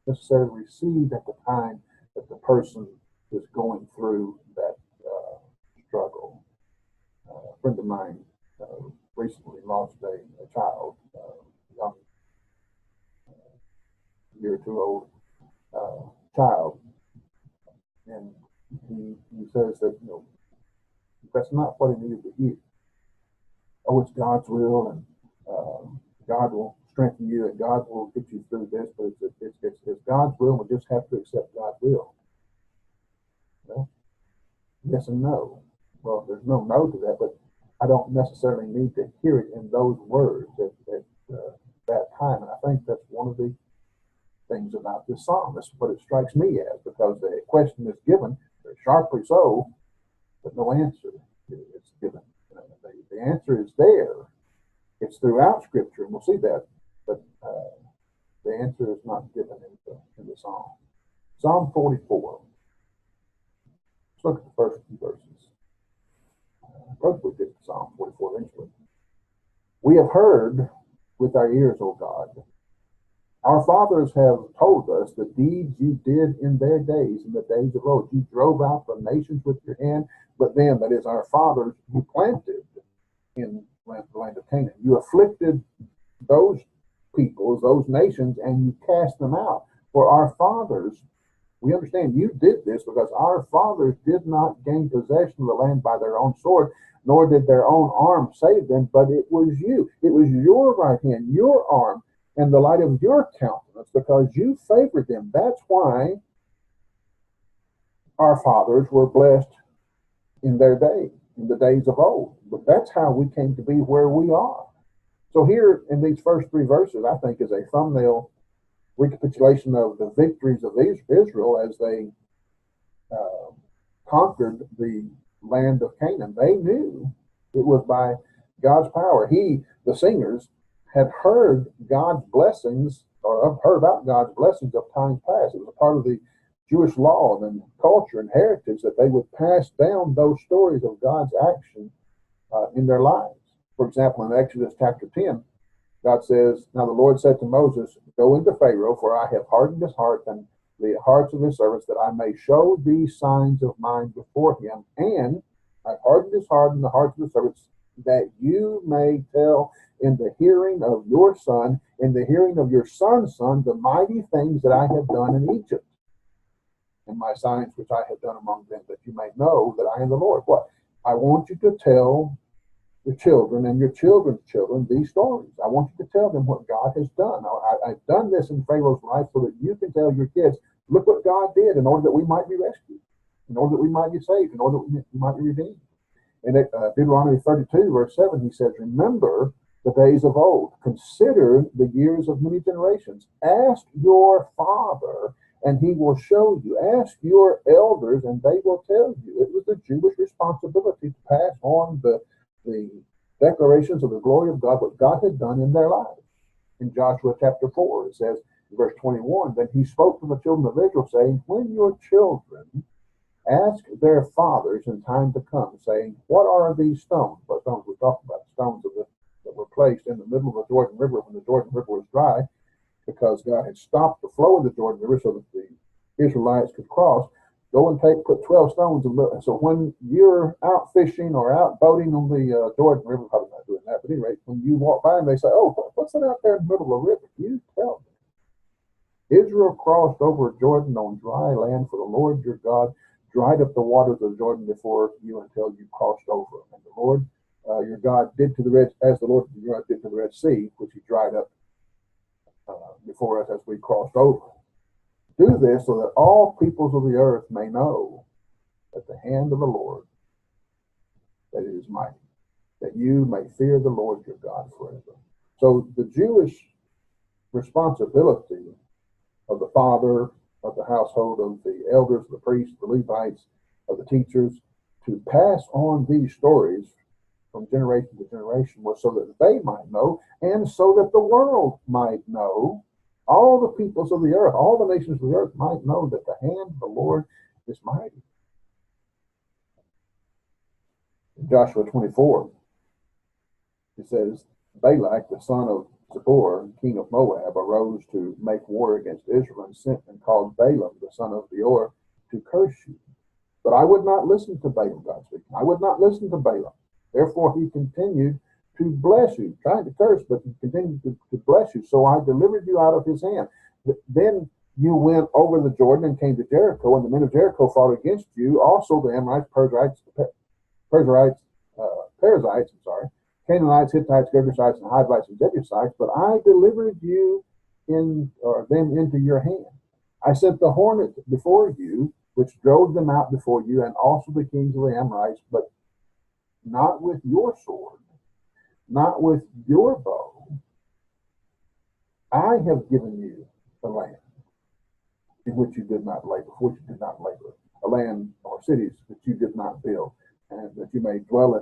necessarily received at the time that the person is going through that struggle. A friend of mine recently lost a child, young, year or two old child, and he says that that's not what he needed to hear. Oh, it's God's will, and God will strengthen you, and God will get you through this. But it's God's will. We just have to accept God's will. Well, yes and no. Well, there's no to that, but I don't necessarily need to hear it in those words at that time. And I think that's one of the things about this psalm. That's what it strikes me as, because the question is given, very sharply so, but no answer is given. The answer is there. It's throughout Scripture, and we'll see that, but the answer is not given in the psalm. Psalm 44. Let's look at the first few verses. Probably get to Psalm 44 eventually. We have heard with our ears, O God. Our fathers have told us the deeds you did in their days, in the days of old. You drove out the nations with your hand, but then, that is, our fathers, you planted in the land of Canaan. You afflicted those peoples, those nations, and you cast them out. For our fathers, we understand you did this because our fathers did not gain possession of the land by their own sword, nor did their own arm save them, but it was you. It was your right hand, your arm, and the light of your countenance, because you favored them. That's why our fathers were blessed in their day, in the days of old. But that's how we came to be where we are. So here in these first three verses, I think, is a thumbnail recapitulation of the victories of Israel as they conquered the land of Canaan. They knew it was by God's power. The singers, had heard God's blessings, or heard about God's blessings of times past. It was a part of the Jewish law and culture and heritage that they would pass down those stories of God's action in their lives. For example, in Exodus chapter 10, God says, "Now the Lord said to Moses, go into Pharaoh, for I have hardened his heart, and the hearts of his servants, that I may show these signs of mine before him. And I've hardened his heart in the hearts of the servants, that you may tell in the hearing of your son, in the hearing of your son's son, the mighty things that I have done in Egypt, and my signs which I have done among them, that you may know that I am the Lord. What? I want you to tell your children and your children's children these stories. I want you to tell them what God has done. I've done this in Pharaoh's life so that you can tell your kids, look what God did in order that we might be rescued, in order that we might be saved, in order that we might be redeemed. In Deuteronomy 32, verse 7, he says, remember the days of old. Consider the years of many generations. Ask your father, and he will show you. Ask your elders, and they will tell you. It was the Jewish responsibility to pass on the declarations of the glory of God, what God had done in their lives. In Joshua chapter 4, it says, in verse 21, then he spoke to the children of Israel, saying, when your children ask their fathers in time to come, saying, what are these stones? What stones we're talking about? Stones that were placed in the middle of the Jordan River when the Jordan River was dry, because God had stopped the flow of the Jordan River so that the Israelites could cross. Go and put 12 stones in the, so when you're out fishing or out boating on the Jordan River, probably not doing that, but anyway, when you walk by and they say, oh, what's that out there in the middle of the river? You tell them. Israel crossed over Jordan on dry land, for the Lord your God dried up the waters of Jordan before you until you crossed over. And the Lord your God did to the Red, as the Lord your God did to the Red Sea, which he dried up before us as we crossed over. Do this so that all peoples of the earth may know that the hand of the Lord, that it is mighty, that you may fear the Lord your God forever. So the Jewish responsibility of the father, of the household, of the elders, the priests, the Levites, of the teachers, to pass on these stories from generation to generation was so that they might know, and so that the world might know, all the peoples of the earth, all the nations of the earth might know that the hand of the Lord is mighty. In Joshua 24, it says, Balak, the son of Zippor, king of Moab, arose to make war against Israel and sent and called Balaam, the son of Beor, to curse you. But I would not listen to Balaam, God speaking. I would not listen to Balaam. Therefore he continued to bless you, trying to curse, but he continued to bless you. So I delivered you out of his hand. Then you went over the Jordan and came to Jericho, and the men of Jericho fought against you. Also the Amorites, Perizzites, Canaanites, Hittites, Girgashites, and Hivites, and Jebusites, but I delivered you them into your hand. I sent the hornet before you, which drove them out before you, and also the kings of the Amorites, but not with your sword, not with your bow. I have given you the land in which you did not labor, for which you did not labor, a land or cities that you did not build, and that you may dwell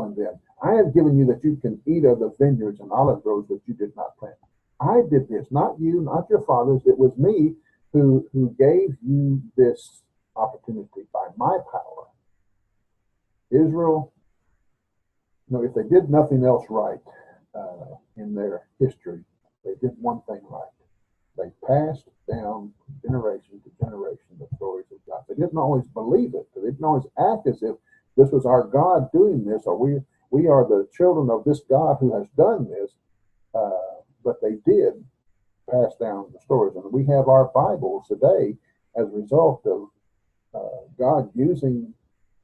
in them. I have given you that you can eat of the vineyards and olive groves that you did not plant. I did this, not you, not your fathers. It was me who gave you this opportunity by my power. Israel, if they did nothing else right in their history, they did one thing right. They passed down from generation to generation the stories of God. They didn't always believe it. They didn't always act as if this was our God doing this, or we are the children of this God who has done this. But they did pass down the stories. And we have our Bibles today as a result of God using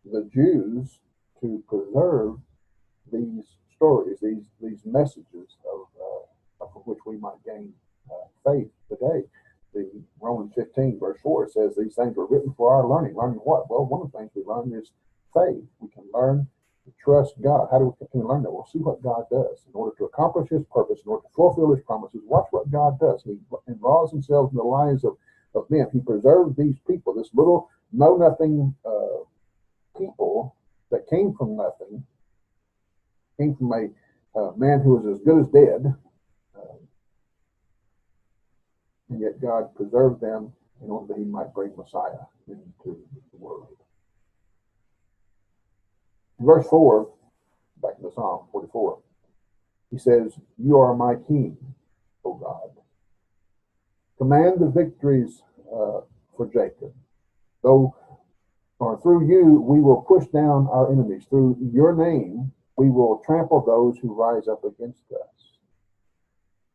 the Jews to preserve these stories, these messages of which we might gain faith today. The Romans 15 verse 4 says these things were written for our learning. Learning what? Well, one of the things we learn is faith. We can learn to trust God. How can we learn that? We'll see what God does in order to accomplish his purpose, in order to fulfill his promises. Watch what God does. He involves himself in the lives of men. He preserved these people, this little know-nothing people that came from nothing, came from a man who was as good as dead, and yet God preserved them in order that he might bring Messiah into the world. In verse 4, back in the Psalm 44, he says, you are my king, O God. Command the victories for Jacob. Though, or through you, we will push down our enemies. Through your name, we will trample those who rise up against us.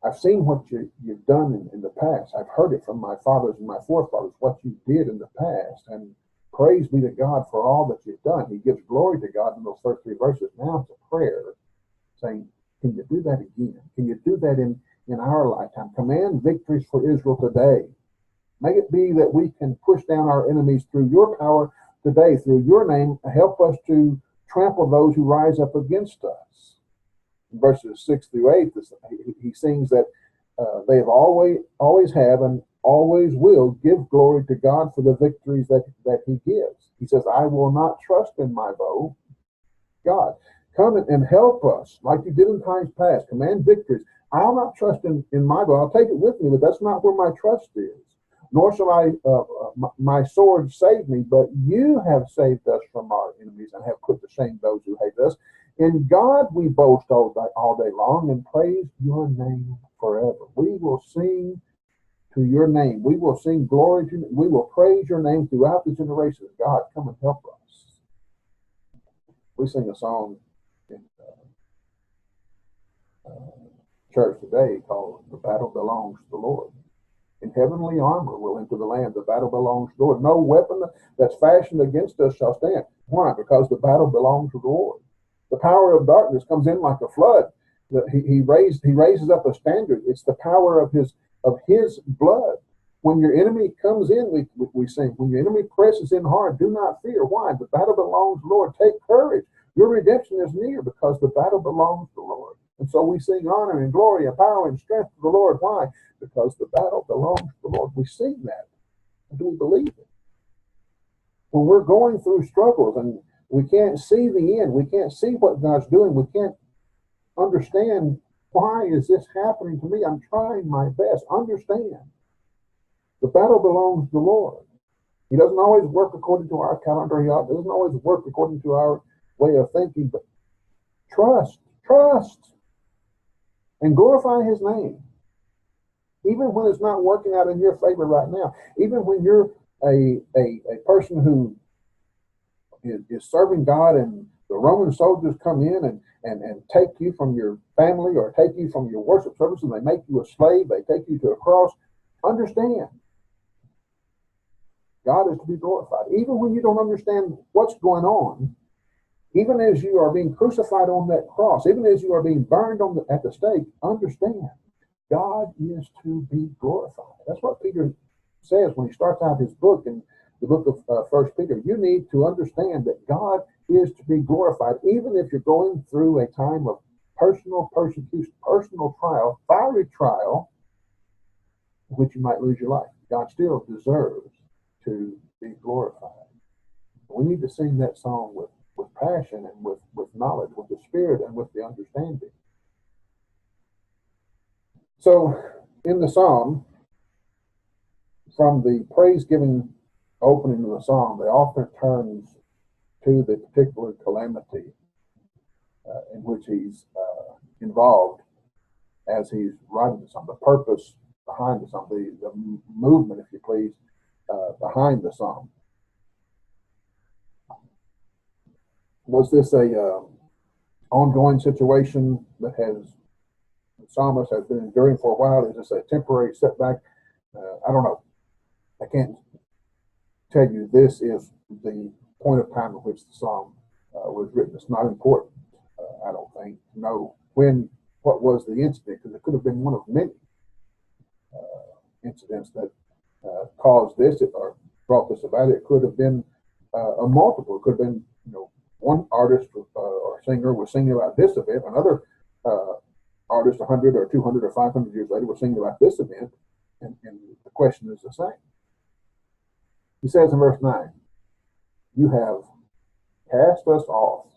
I've seen what you've done in the past. I've heard it from my fathers and my forefathers, what you did in the past. And praise be to God for all that you've done. He gives glory to God in those first three verses. Now it's a prayer saying, can you do that again? Can you do that in our lifetime? Command victories for Israel today. May it be that we can push down our enemies through your power today, through your name. Help us to trample those who rise up against us. In verses 6 through 8, he sings that they have always have and always will give glory to God for the victories that he gives. He says, I will not trust in my bow. God, come and help us like you did in times past. Command victories. I'll not trust in my bow. I'll take it with me, but that's not where my trust is. Nor shall my sword save me, but you have saved us from our enemies and have put to shame those who hate us. In God we boast all day long and praise your name forever. We will sing to your name. We will sing glory to you. We will praise your name throughout the generations. God, come and help us. We sing a song in church today called The Battle Belongs to the Lord. In heavenly armor we'll enter the land. The battle belongs to the Lord. No weapon that's fashioned against us shall stand. Why? Because the battle belongs to the Lord. The power of darkness comes in like a flood. He raises up a standard. It's the power of his blood. When your enemy comes in, we sing, when your enemy presses in hard, do not fear. Why? The battle belongs to the Lord. Take courage. Your redemption is near because the battle belongs to the Lord. And so we sing honor and glory and power and strength to the Lord. Why? Because the battle belongs to the Lord. We sing that. Do we believe it? When we're going through struggles and we can't see the end, we can't see what God's doing, we can't understand why is this happening to me. I'm trying my best. Understand. The battle belongs to the Lord. He doesn't always work according to our calendar. He doesn't always work according to our way of thinking, but trust, and glorify his name. Even when it's not working out in your favor right now, even when you're a person who is serving God and the Roman soldiers come in and take you from your family or take you from your worship service and they make you a slave, they take you to a cross, understand. God is to be glorified. Even when you don't understand what's going on, even as you are being crucified on that cross, even as you are being burned at the stake, understand. God is to be glorified. That's what Peter says when he starts out his book in the book of 1 Peter. You need to understand that God is to be glorified, even if you're going through a time of personal persecution, personal trial, fiery trial, in which you might lose your life. God still deserves to be glorified. We need to sing that song with passion and with knowledge, with the spirit and with the understanding. So in the psalm, from the praise-giving opening of the psalm, the author turns to the particular calamity in which he's involved as he's writing the psalm, the purpose behind the psalm, the movement, if you please, behind the psalm. Was this a ongoing situation that the psalmist has been enduring for a while? Is this a temporary setback? I don't know. I can't tell you this is the point of time at which the psalm was written. It's not important, I don't think, to know what was the incident, because it could have been one of many incidents that caused this or brought this about. It could have been a multiple. It could have been, one artist or singer was singing about this event, another artist 100 or 200 or 500 years later was singing about this event, and the question is the same. He says in verse 9, you have cast us off.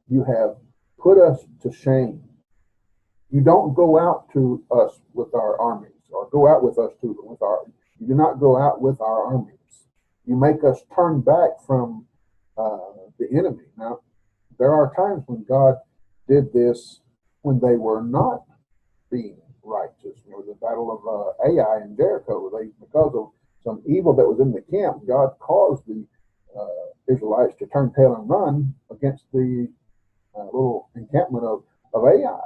You have put us to shame. You don't go out to us with our armies, or go out with us you do not go out with our armies. You make us turn back from the enemy. Now, there are times when God did this when they were not being righteous. The battle of Ai and Jericho, because of some evil that was in the camp, God caused the Israelites to turn tail and run against the little encampment of Ai.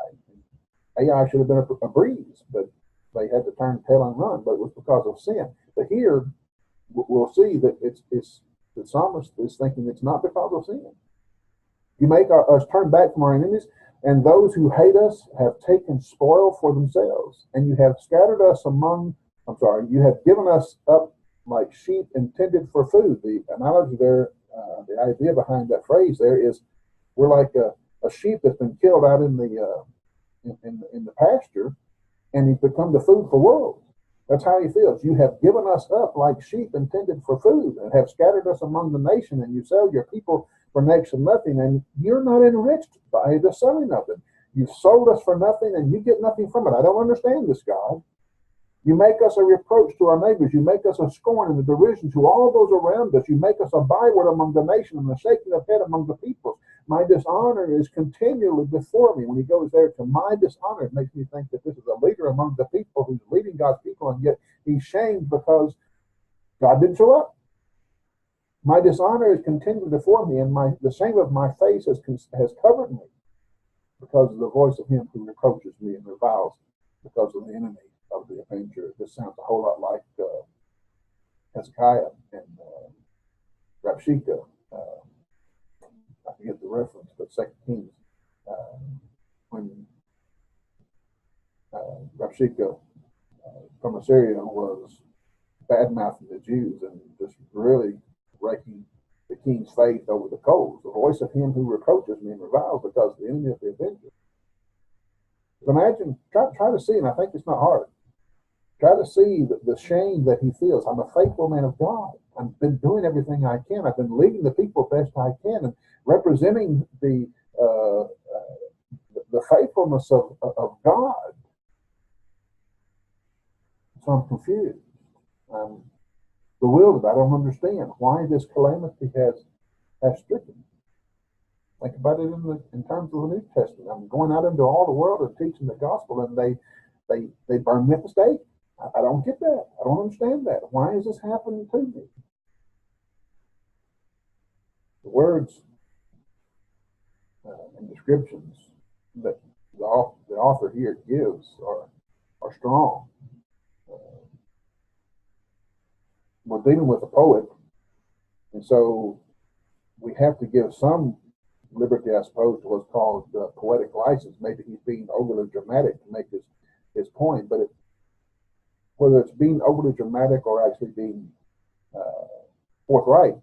Ai should have been a breeze, but they had to turn tail and run, but it was because of sin. But here we'll see that it's the psalmist is thinking it's not because of sin. You make us turn back from our enemies, and those who hate us have taken spoil for themselves, and you have scattered us among, you have given us up like sheep intended for food. The analogy there, the idea behind that phrase there is we're like a sheep that's been killed out in the pasture, and he's become the food for wolves. That's how he feels. You have given us up like sheep intended for food, and have scattered us among the nation, and you sell your people for next to nothing, and you're not enriched by the selling of them. You've sold us for nothing, and you get nothing from it. I don't understand this, God. You make us a reproach to our neighbors. You make us a scorn and a derision to all those around us. You make us a byword among the nation and a shaking of head among the peoples. My dishonor is continually before me. When he goes there to my dishonor, it makes me think that this is a leader among the people who's leading God's people, and yet he's shamed because God didn't show up. My dishonor is continually before me, and the shame of my face has covered me because of the voice of him who reproaches me and reviles because of the enemy of the avenger. This sounds a whole lot like Hezekiah and Rabshakeh. I forget the reference, but 2 Kings, when Rabshakeh from Assyria was bad-mouthing the Jews and just really raking the king's faith over the coals. The voice of him who reproaches me and reviles because of the enemy of the avenger. Imagine, try to see, and I think it's not hard. Try to see the shame that he feels. I'm a faithful man of God. I've been doing everything I can. I've been leading the people best I can and representing the faithfulness of God. So I'm confused. I'm bewildered. I don't understand why this calamity has stricken. Think about it in terms of the New Testament. I'm going out into all the world and teaching the gospel, and they burn me at the stake. I don't get that. I don't understand that. Why is this happening to me? The words and descriptions that the author here gives are strong. We're dealing with a poet, and so we have to give some liberty, I suppose, to what's called poetic license. Maybe he's being overly dramatic to make his point, but whether it's being overly dramatic or actually being forthright,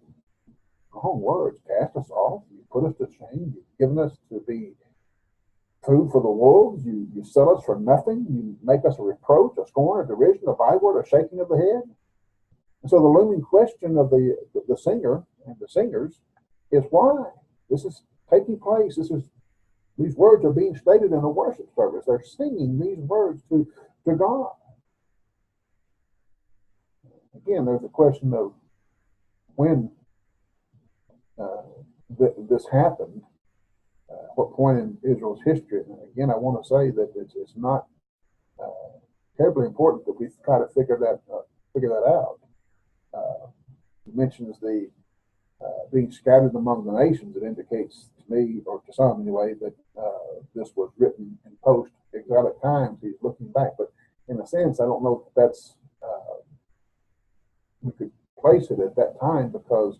wrong words, cast us off, you put us to shame, you've given us to be food for the wolves, you sell us for nothing, you make us a reproach, a scorn, a derision, a byword, a shaking of the head. And so the looming question of the singer and the singers is why this is taking place. These words are being stated in a worship service. They're singing these words to God. Again, there's a question of when this happened, what point in Israel's history. And again, I want to say that it's not terribly important that we try to figure that out. It mentions the being scattered among the nations. It indicates to me, or to some anyway, that this was written in post-exilic times. He's looking back, but in a sense, I don't know if that's we could place it at that time, because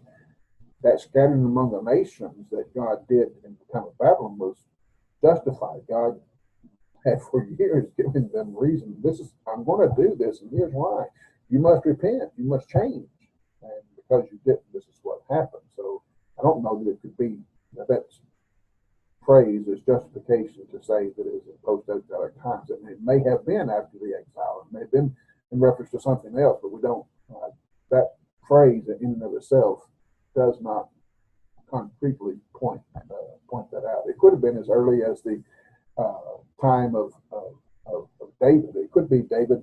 that scattering among the nations that God did in the time of Babylon was justified. God had for years given them reason. I'm going to do this, and here's why. You must repent. You must change. And because you didn't, this is what happened. So I don't know that it could be that phrase is justification to say that it was in post-exilic times. It may have been after the exile. It may have been in reference to something else, but we don't. That phrase in and of itself does not concretely point that out. It could have been as early as the time of David. It could be David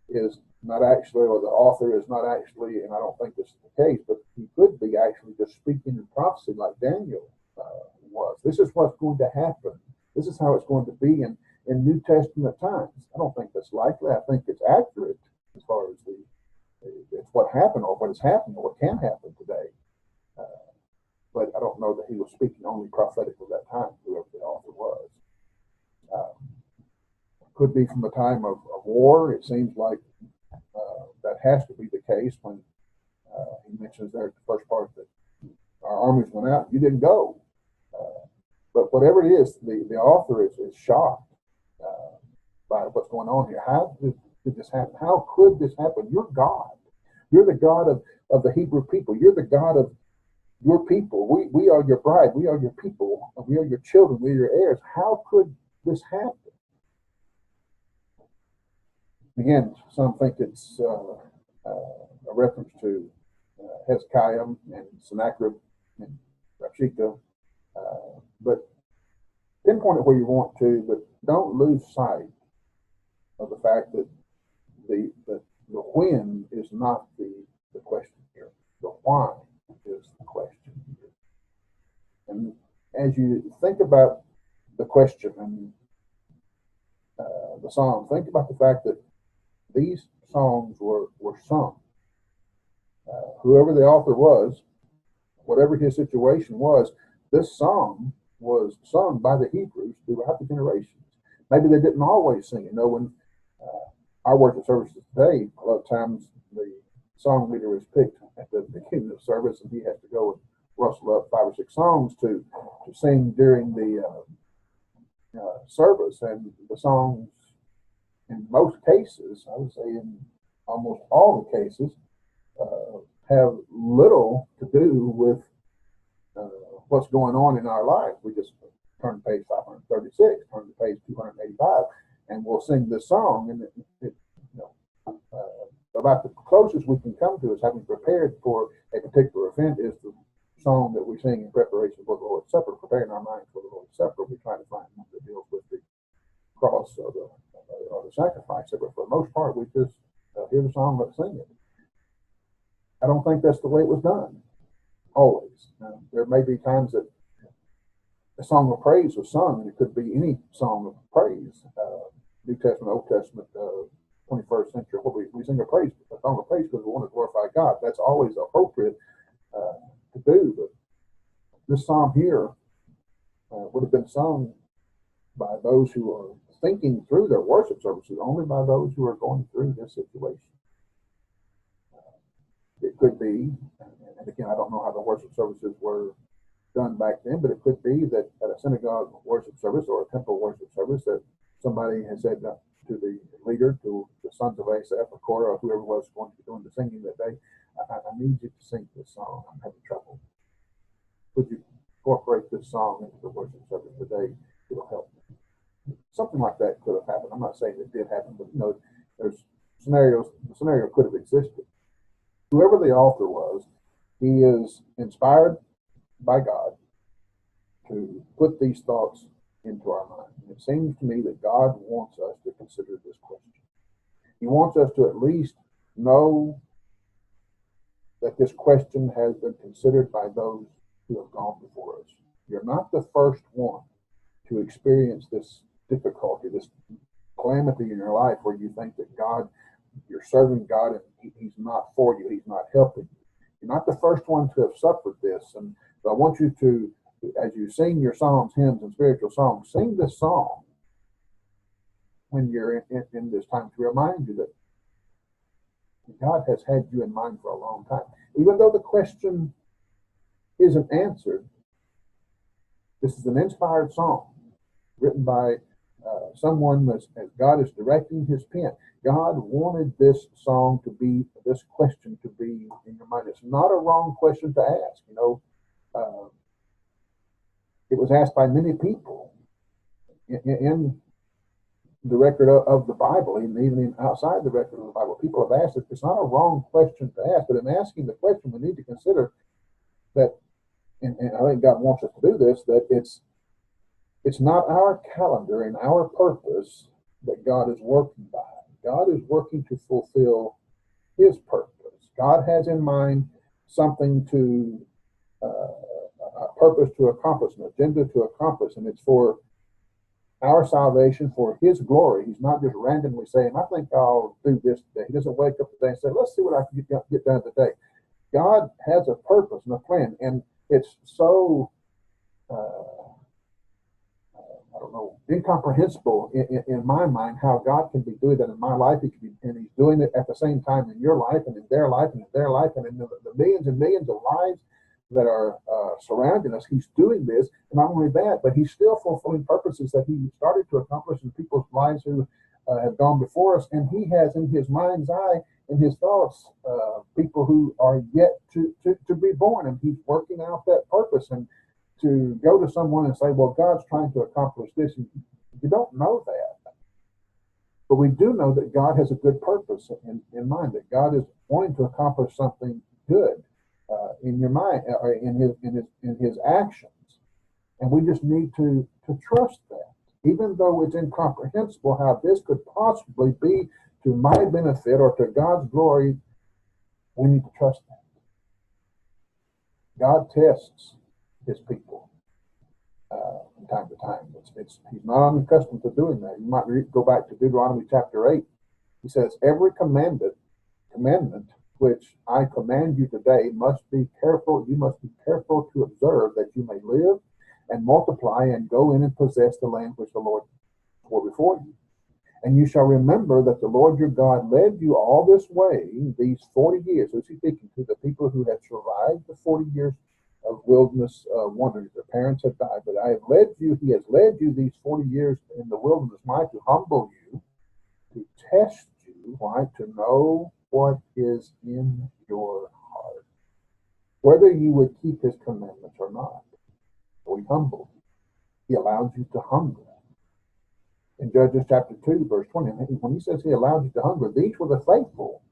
is not actually, or the author is not actually, and I don't think this is the case, but he could be actually just speaking in prophecy like Daniel was. This is what's going to happen. This is how it's going to be in New Testament times. I don't think that's likely. I think it's accurate as far as the It's what happened or what has happened or what can happen today. But I don't know that he was speaking only prophetically at that time, whoever the author was. Could be from a time of war. It seems like that has to be the case when he mentions there at the first part that our armies went out, you didn't go. But whatever it is, the author is shocked by what's going on here. How did this happen? How could this happen? You're God. You're the God of the Hebrew people. You're the God of your people. We are your bride. We are your people. We are your children. We are your heirs. How could this happen? Again, some think it's a reference to Hezekiah and Sennacherib and Rabshakeh. But pinpoint it where you want to, but don't lose sight of the fact that the when is not the question here. The why is the question here. And as you think about the question and the song, think about the fact that these songs were sung. Whoever the author was, whatever his situation was, this song was sung by the Hebrews throughout the generations. Maybe they didn't always sing it. When our worship services today, a lot of times the song leader is picked at the beginning of the service, and he has to go and rustle up 5 or 6 songs to sing during the service. And the songs, in most cases, I would say in almost all the cases, have little to do with what's going on in our life. We just turn to page 536, turn to page 285, and we'll sing this song. And about the closest we can come to is having prepared for a particular event is the song that we sing in preparation for the Lord's Supper, preparing our minds for the Lord's Supper. We try to find one that deals with the cross or the sacrifice. But for the most part, we just hear the song, let's sing it. I don't think that's the way it was done. Always. There may be times that a song of praise was sung, and it could be any song of praise. New Testament, Old Testament, 21st century. We sing a song of praise because we want to glorify God. That's always appropriate to do. But this psalm here would have been sung by those who are thinking through their worship services, only by those who are going through this situation. It could be, and again, I don't know how the worship services were done back then, but it could be that at a synagogue worship service or a temple worship service that somebody has said to the leader, to the sons of Asaph or Korah or whoever was going to be doing the singing that day, I need you to sing this song. I'm having trouble. Could you incorporate this song into the worship service today? It'll help me. Something like that could have happened. I'm not saying it did happen, but there's scenarios. The scenario could have existed. Whoever the author was, he is inspired by God to put these thoughts into our mind. And it seems to me that God wants us to consider this question. He wants us to at least know that this question has been considered by those who have gone before us. You're not the first one to experience this difficulty, this calamity in your life where you think that you're serving God and He's not for you, He's not helping you. You're not the first one to have suffered this. And so I want you to, as you sing your psalms, hymns, and spiritual songs, sing this song when you're in this time to remind you that God has had you in mind for a long time. Even though the question isn't answered, this is an inspired song written by someone as God is directing his pen. God wanted this song to be, this question to be in your mind. It's not a wrong question to ask. It was asked by many people in the record of the Bible, and even outside the record of the Bible. People have asked it. It's not a wrong question to ask, but in asking the question, we need to consider that, and I think God wants us to do this, that it's not our calendar and our purpose that God is working by. God is working to fulfill His purpose. God has in mind something to, a purpose to accomplish, an agenda to accomplish, and it's for our salvation for his glory. He's not just randomly saying, I think I'll do this today. He doesn't wake up today and say, let's see what I can get done today. God has a purpose and a plan, and it's so I don't know, incomprehensible in my mind how God can be doing that in my life. He can be, and he's doing it at the same time in your life and in their life and in their life and in the millions and millions of lives that are surrounding us. He's doing this, and not only that, but he's still fulfilling purposes that he started to accomplish in people's lives who have gone before us. And he has in his mind's eye, in his thoughts, people who are yet to be born, and he's working out that purpose. And to go to someone and say, well, God's trying to accomplish this, you don't know that. But we do know that God has a good purpose in mind, that God is wanting to accomplish something good in your mind, or in his actions. And we just need to trust that. Even though it's incomprehensible how this could possibly be to my benefit or to God's glory, we need to trust that. God tests his people from time to time. He's not unaccustomed to doing that. You might go back to Deuteronomy chapter 8. He says, every commandment which I command you today must be careful. You must be careful to observe, that you may live and multiply and go in and possess the land which the Lord swore before you. And you shall remember that the Lord your God led you all this way, these 40 years. So he's speaking to the people who had survived the 40 years of wilderness wandering. Their parents had died, but he has led you these 40 years in the wilderness. Why? To humble you, to test you. Why? To know what is in your heart, whether you would keep his commandments or not. So he humbled you. He allowed you to hunger. In Judges chapter 2, verse 20, when he says he allowed you to hunger, these were the faithful,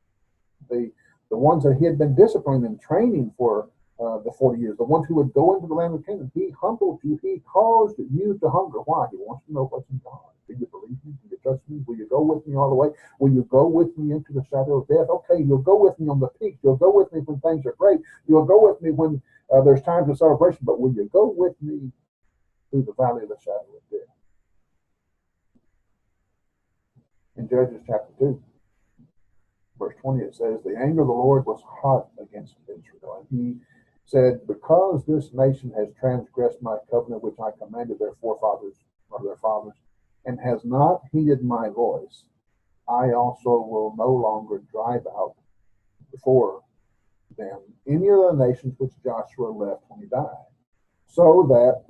the ones that he had been disciplining and training for the 40 years, the ones who would go into the land of Canaan. He humbled you. He caused you to hunger. Why? He wants to know what's in God. Do you believe me? Do you trust me? Will you go with me all the way? Will you go with me into the shadow of death? Okay, you'll go with me on the peak. You'll go with me when things are great. You'll go with me when there's times of celebration. But will you go with me through the valley of the shadow of death? In Judges chapter 2, verse 20, it says, the anger of the Lord was hot against Israel. And he said, because this nation has transgressed my covenant, which I commanded their forefathers or their fathers, and has not heeded my voice, I also will no longer drive out before them any of the nations which Joshua left when he died. So that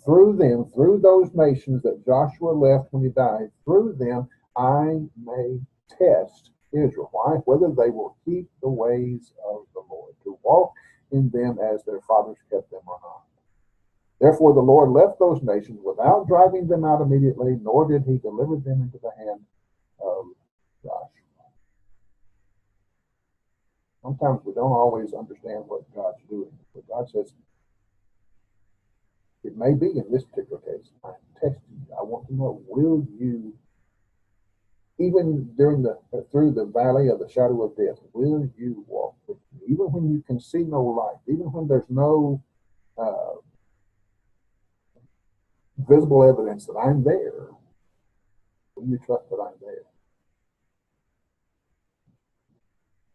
through those nations that Joshua left when he died, through them I may test Israel. Why? Whether they will keep the ways of the Lord, to walk in them as their fathers kept them or not. Therefore the Lord left those nations without driving them out immediately, nor did he deliver them into the hand of Joshua. Sometimes we don't always understand what God's doing, but God says, it may be in this particular case, I'm testing you. I want to know, will you, even through the valley of the shadow of death, will you walk with me? Even when you can see no light, even when there's no visible evidence that I'm there, will you trust that I'm there?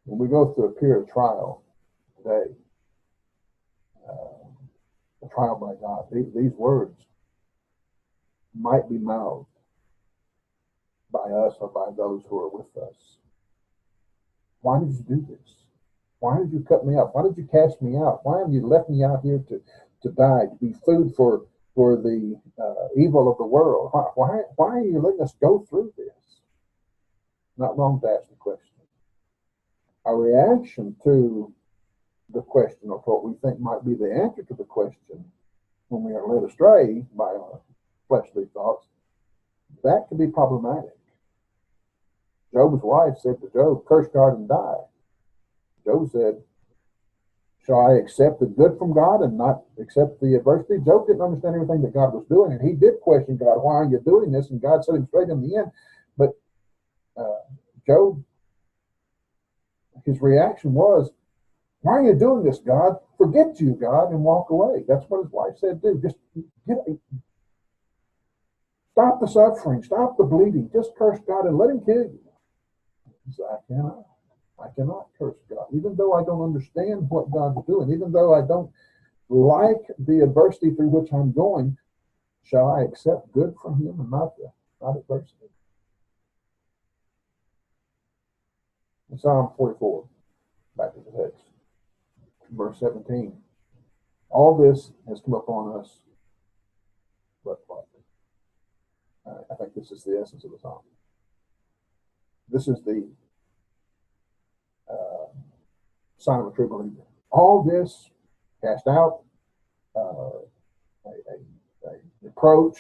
When we go through a period of trial today, a trial by God, these words might be mouthed by us or by those who are with us. Why did you do this? Why did you cut me off? Why did you cast me out? Why have you left me out here to die, to be food for the evil of the world? Why are you letting us go through this? Not wrong to ask the question. Our reaction to the question, or what we think might be the answer to the question, when we are led astray by our fleshly thoughts, that can be problematic. Job's wife said to Job, curse God and die. Job said, shall I accept the good from God and not accept the adversity? Job didn't understand everything that God was doing, and he did question God, why are you doing this? And God set him straight in the end. But Job, his reaction was, why are you doing this, God? Forget you, God, and walk away. That's what his wife said, do. Just Stop the suffering, stop the bleeding, just curse God and let him kill you. He said, I cannot curse God. Even though I don't understand what God's doing, even though I don't like the adversity through which I'm going, shall I accept good from him and not adversity? In Psalm 44, back to the text, verse 17. All this has come upon us, but what? I think this is the essence of the psalm. This is the sign of a true believer. All this cast out, a reproach,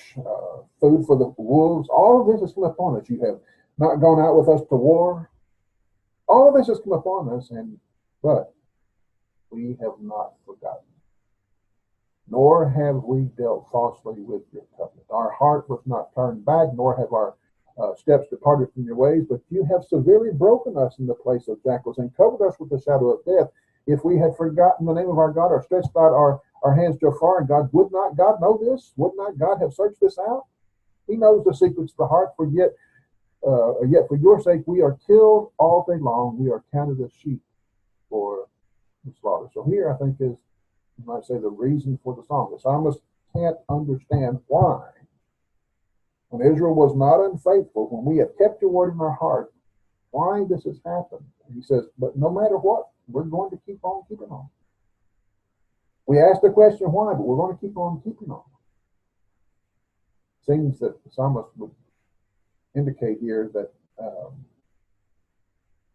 food for the wolves, all of this has come upon us. You have not gone out with us to war. All of this has come upon us, but we have not forgotten, nor have we dealt falsely with your covenant. Our heart was not turned back, nor have our steps departed from your ways, but you have severely broken us in the place of jackals and covered us with the shadow of death. If we had forgotten the name of our God or stretched out our hands to afar, and God, would not God know this? Would not God have searched this out? He knows the secrets of the heart, yet for your sake we are killed all day long. We are counted as sheep for the slaughter. So here I think is, you might say, the reason for the song. The psalmist can't understand why. When Israel was not unfaithful, when we have kept your word in our heart, why this has happened. And he says, but no matter what, we're going to keep on keeping on. We ask the question why, but we're going to keep on keeping on. Seems that the psalmist would indicate here that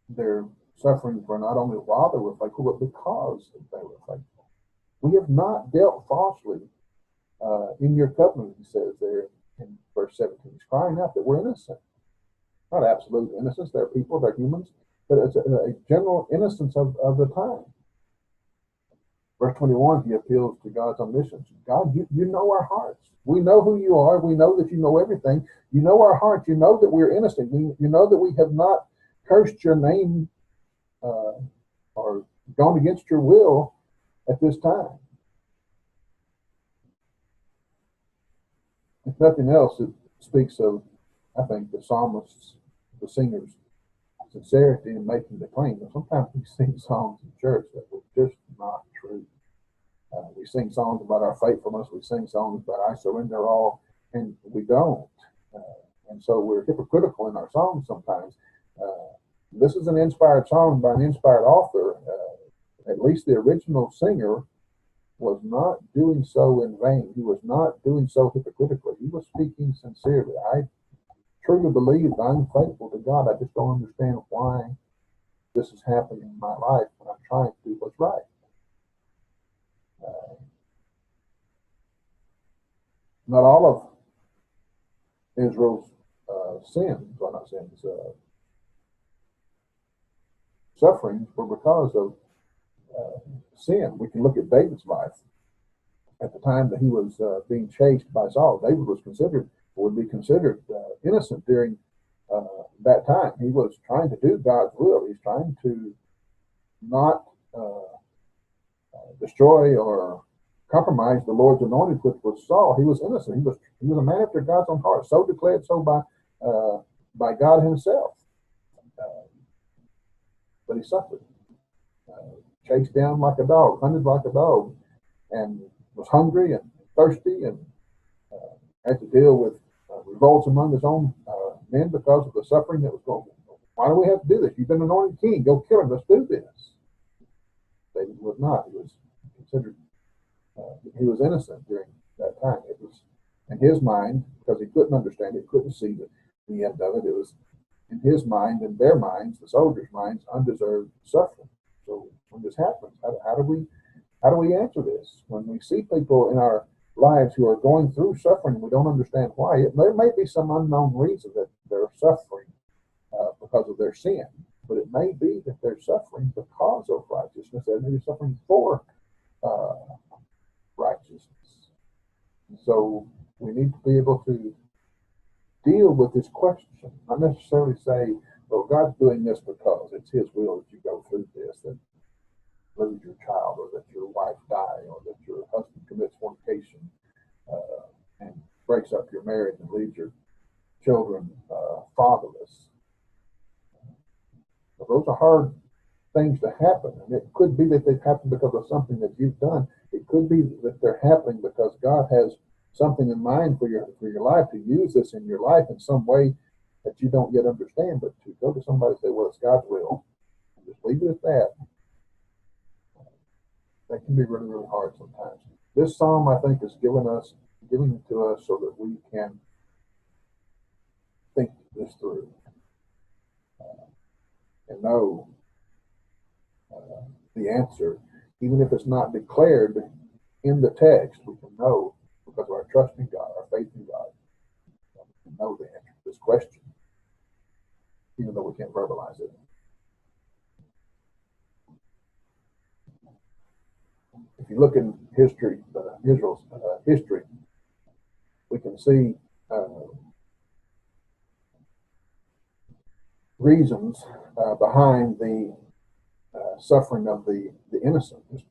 their sufferings were not only while they were faithful, but because they were faithful. We have not dealt falsely in your covenant, he says there in verse 17. He's crying out that we're innocent. Not absolute innocence. They're people, they're humans, but it's a general innocence of the time. Verse 21, he appeals to God's omniscience. God, you know our hearts. We know who you are. We know that you know everything. You know our hearts. You know that we're innocent. You know that we have not cursed your name or gone against your will at this time. If nothing else, it speaks of, I think, the psalmists, the singers' sincerity in making the claim. Sometimes we sing songs in church that were just not true. We sing songs about our faithfulness. We sing songs about I surrender all, and we don't. And so we're hypocritical in our songs sometimes. This is an inspired song by an inspired author. At least the original singer was not doing so in vain. He was not doing so hypocritically. He was speaking sincerely. I truly believe I'm faithful to God. I just don't understand why this is happening in my life when I'm trying to do what's right. Not all of Israel's sins, well, not sins, sufferings were because of sin. We can look at David's life. At the time that he was being chased by Saul, David would be considered innocent during that time. He was trying to do God's will. He's trying to not destroy or compromise the Lord's anointed, which was Saul. He was innocent. He was a man after God's own heart, so declared so by God himself. But he suffered, chased down like a dog, hunted like a dog, and was hungry and thirsty, and had to deal with revolts among his own men because of the suffering that was going on. Why do we have to do this? You've been anointed king. Go kill him. Let's do this. David was not. He was considered, he was innocent during that time. It was in his mind, because he couldn't understand it, couldn't see the end of it. It was in his mind, in their minds, the soldiers' minds, undeserved suffering. So when this happens, how do we answer this? When we see people in our lives who are going through suffering and we don't understand why, there may be some unknown reason that they're suffering because of their sin, but it may be that they're suffering because of righteousness. They may be suffering for righteousness. So we need to be able to deal with this question, not necessarily say, well, God's doing this because it's his will that you go through this, that lose your child, or that your wife die, or that your husband commits fornication and breaks up your married and leave your children fatherless. So those are hard things to happen. And it could be that they've happened because of something that you've done. It could be that they're happening because God has something in mind for your life, to use this in your life in some way that you don't yet understand. But to go to somebody and say, well, it's God's will, and just leave it at that, that can be really, really hard sometimes. This psalm, I think, is giving it to us so that we can think this through and know the answer, even if it's not declared in the text. We can know because of our trust in God, our faith in God. We can know the answer to this question, even though we can't verbalize it. If you look in history, Israel's history, we can see reasons behind the suffering of the innocent. Just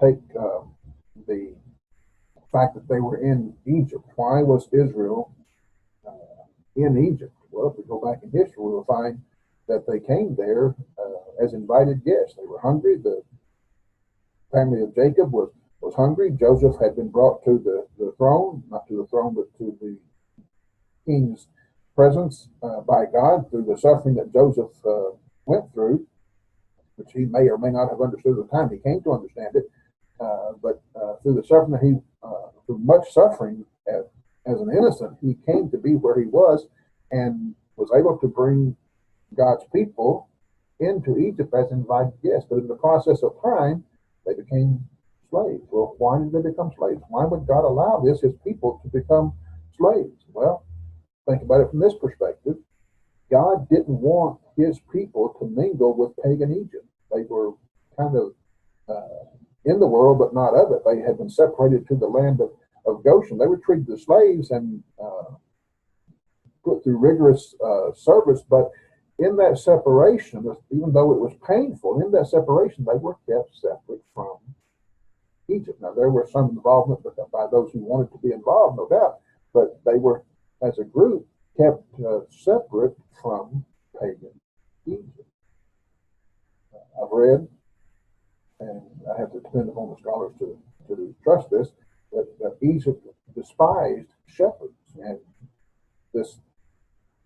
take the fact that they were in Egypt. Why was Israel in Egypt? Well, if we go back in history, we will find that they came there as invited guests. They were hungry. The family of Jacob was hungry. Joseph had been brought to the throne, not to the throne, but to the king's presence by God through the suffering that Joseph went through, which he may or may not have understood at the time. He came to understand it, but through the suffering that through much suffering as an innocent, he came to be where he was and was able to bring God's people into Egypt as invited guests. But in the process of time, they became slaves. Well, why did they become slaves? Why would God allow his people to become slaves? Well, think about it from this perspective. God didn't want his people to mingle with pagan Egypt. They were kind of in the world, but not of it. They had been separated to the land of Goshen. They were treated as slaves and put through rigorous service, but in that separation, even though it was painful, in that separation, they were kept separate from Egypt. Now, there was some involvement by those who wanted to be involved, no doubt, but they were, as a group, kept separate from pagan Egypt. I've read, and I have to depend upon the scholars to trust this, that Egypt despised shepherds. And this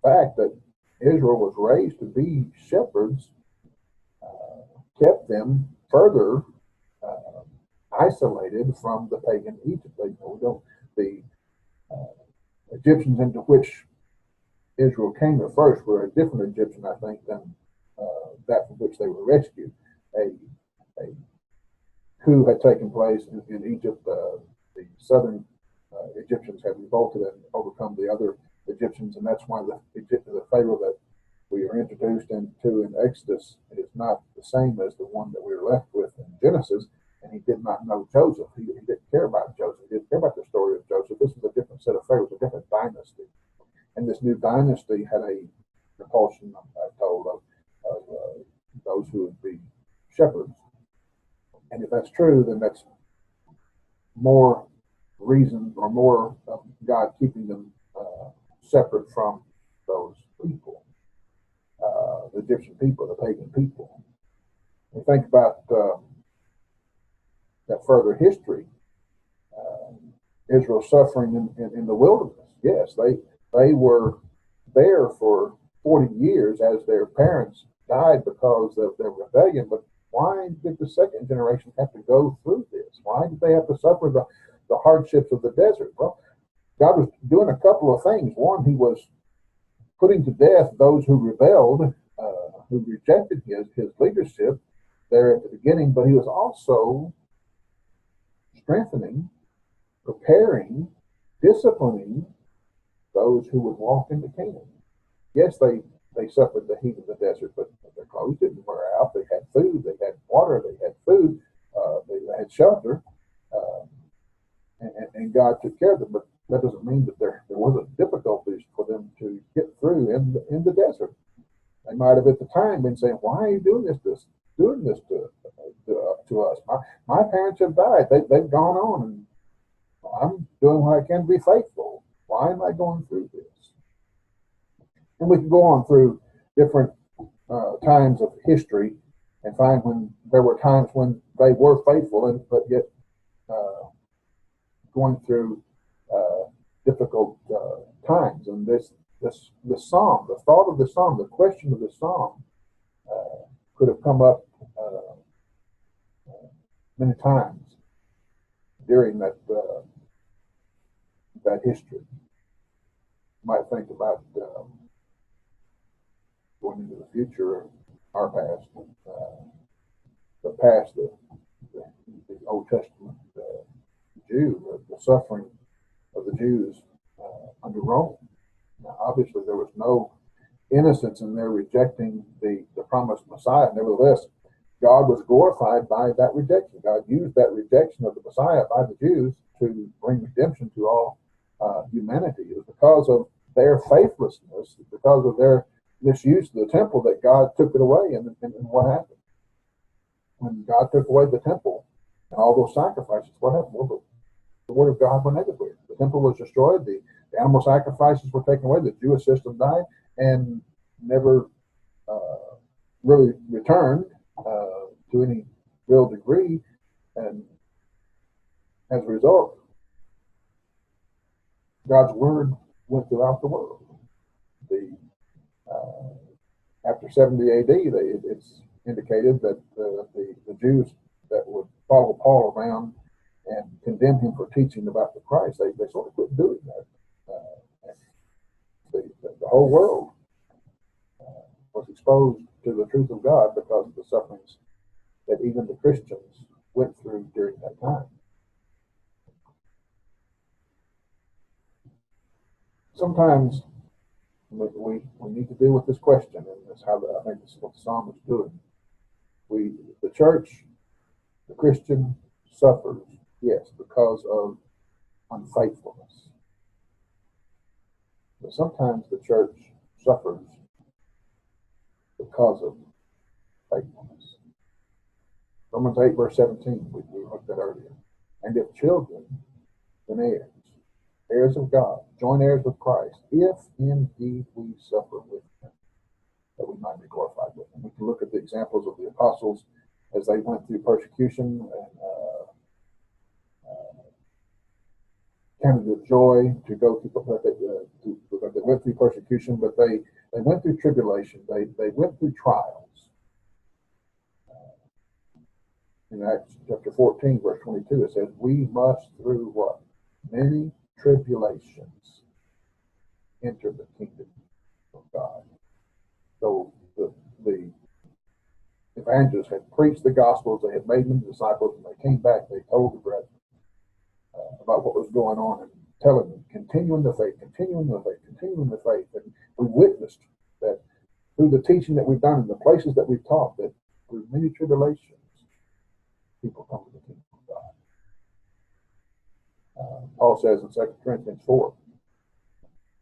fact that Israel was raised to be shepherds kept them further isolated from the pagan Egypt. The Egyptians into which Israel came at first were a different Egyptian, I think, than that from which they were rescued. A coup had taken place in Egypt. The southern Egyptians had revolted and overcome the other Egyptians, and that's why the Pharaoh that we are introduced into in Exodus is not the same as the one that we were left with in Genesis. And he did not know Joseph. He didn't care about Joseph. He didn't care about the story of Joseph. This was a different set of pharaohs, a different dynasty. And this new dynasty had a repulsion, I'm told, of those who would be shepherds. And if that's true, then that's more reason or more of God keeping them separate from those people, the Egyptian people, the pagan people. We think about that further history, Israel suffering in the wilderness. Yes, they were there for 40 years as their parents died because of their rebellion. But why did the second generation have to go through this? Why did they have to suffer the hardships of the desert? Well, God was doing a couple of things. One, he was putting to death those who rebelled, who rejected his leadership there at the beginning, but he was also strengthening, preparing, disciplining those who would walk into Canaan. Yes, they suffered the heat of the desert, but their clothes didn't wear out. They had food, they had water, they had food, they had shelter, and God took care of them. But that doesn't mean that there wasn't difficulties for them to get through in the desert. They might have at the time been saying, "Why are you doing this to us? My parents have died. They've gone on, and I'm doing what I can to be faithful. Why am I going through this? And we can go on through different times of history and find when there were times when they were faithful, but yet going through difficult times. And the psalm, the thought of the psalm, the question of the psalm could have come up many times during that history. You might think about going into the future, our past, the past, the Old Testament Jew, the suffering of the Jews under Rome. Now, obviously, there was no innocence in their rejecting the promised Messiah. Nevertheless, God was glorified by that rejection. God used that rejection of the Messiah by the Jews to bring redemption to all humanity. It was because of their faithlessness, because of their misuse of the temple, that God took it away. And what happened? When God took away the temple and all those sacrifices, what happened? Well, the word of God went everywhere. The temple was destroyed. The animal sacrifices were taken away. The Jewish system died and never really returned to any real degree. And as a result, God's word went throughout the world. After 70 AD, it's indicated that the Jews that would follow Paul around and condemn him for teaching about the Christ, they sort of quit doing that. The whole world was exposed to the truth of God because of the sufferings that even the Christians went through during that time. Sometimes we need to deal with this question, and that's how I think this is what the psalmist is doing. The church, the Christian, suffers, yes, because of unfaithfulness. But sometimes the church suffers because of faithfulness. Romans 8, verse 17, we looked at earlier. And if children, then heirs, heirs of God, joint heirs with Christ, if indeed we suffer with him, that we might be glorified with him. We can look at the examples of the apostles as they went through persecution and counted it joy to go through. They went through persecution, but they went through tribulation. They went through trials. In Acts chapter 14, verse 22, it says, "We must through what? Many tribulations enter the kingdom of God." So the evangelists had preached the gospels, they had made them disciples, and they came back, they told the brethren about what was going on and telling them, continue in the faith, continue in the faith, continue in the faith. And we witnessed that through the teaching that we've done in the places that we've taught, that through many tribulations, people come to the kingdom of God. Paul says in 2 Corinthians 4,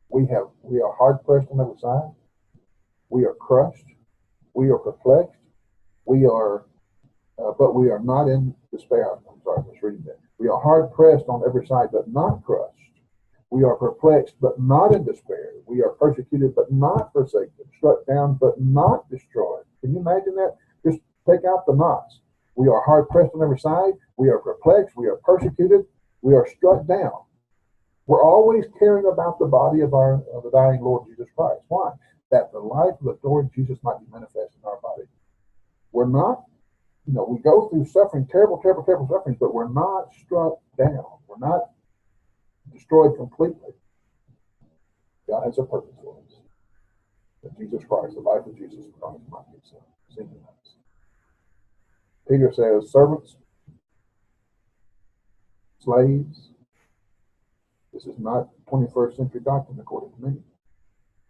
we are hard pressed on every side, we are crushed, we are perplexed, but we are not in despair. I'm sorry, I was reading that. We are hard pressed on every side, but not crushed. We are perplexed, but not in despair. We are persecuted, but not forsaken. Struck down, but not destroyed. Can you imagine that? Just take out the knots. We are hard pressed on every side. We are perplexed. We are persecuted. We are struck down. We're always caring about the body of the dying Lord Jesus Christ. Why? That the life of the Lord Jesus might be manifest in our body. We're not, we go through suffering, terrible, terrible, terrible sufferings, but we're not struck down. We're not destroyed completely. God has a purpose for us. That Jesus Christ, the life of Jesus Christ, might be seen in us. Peter says, servants, slaves, this is not 21st century doctrine according to me.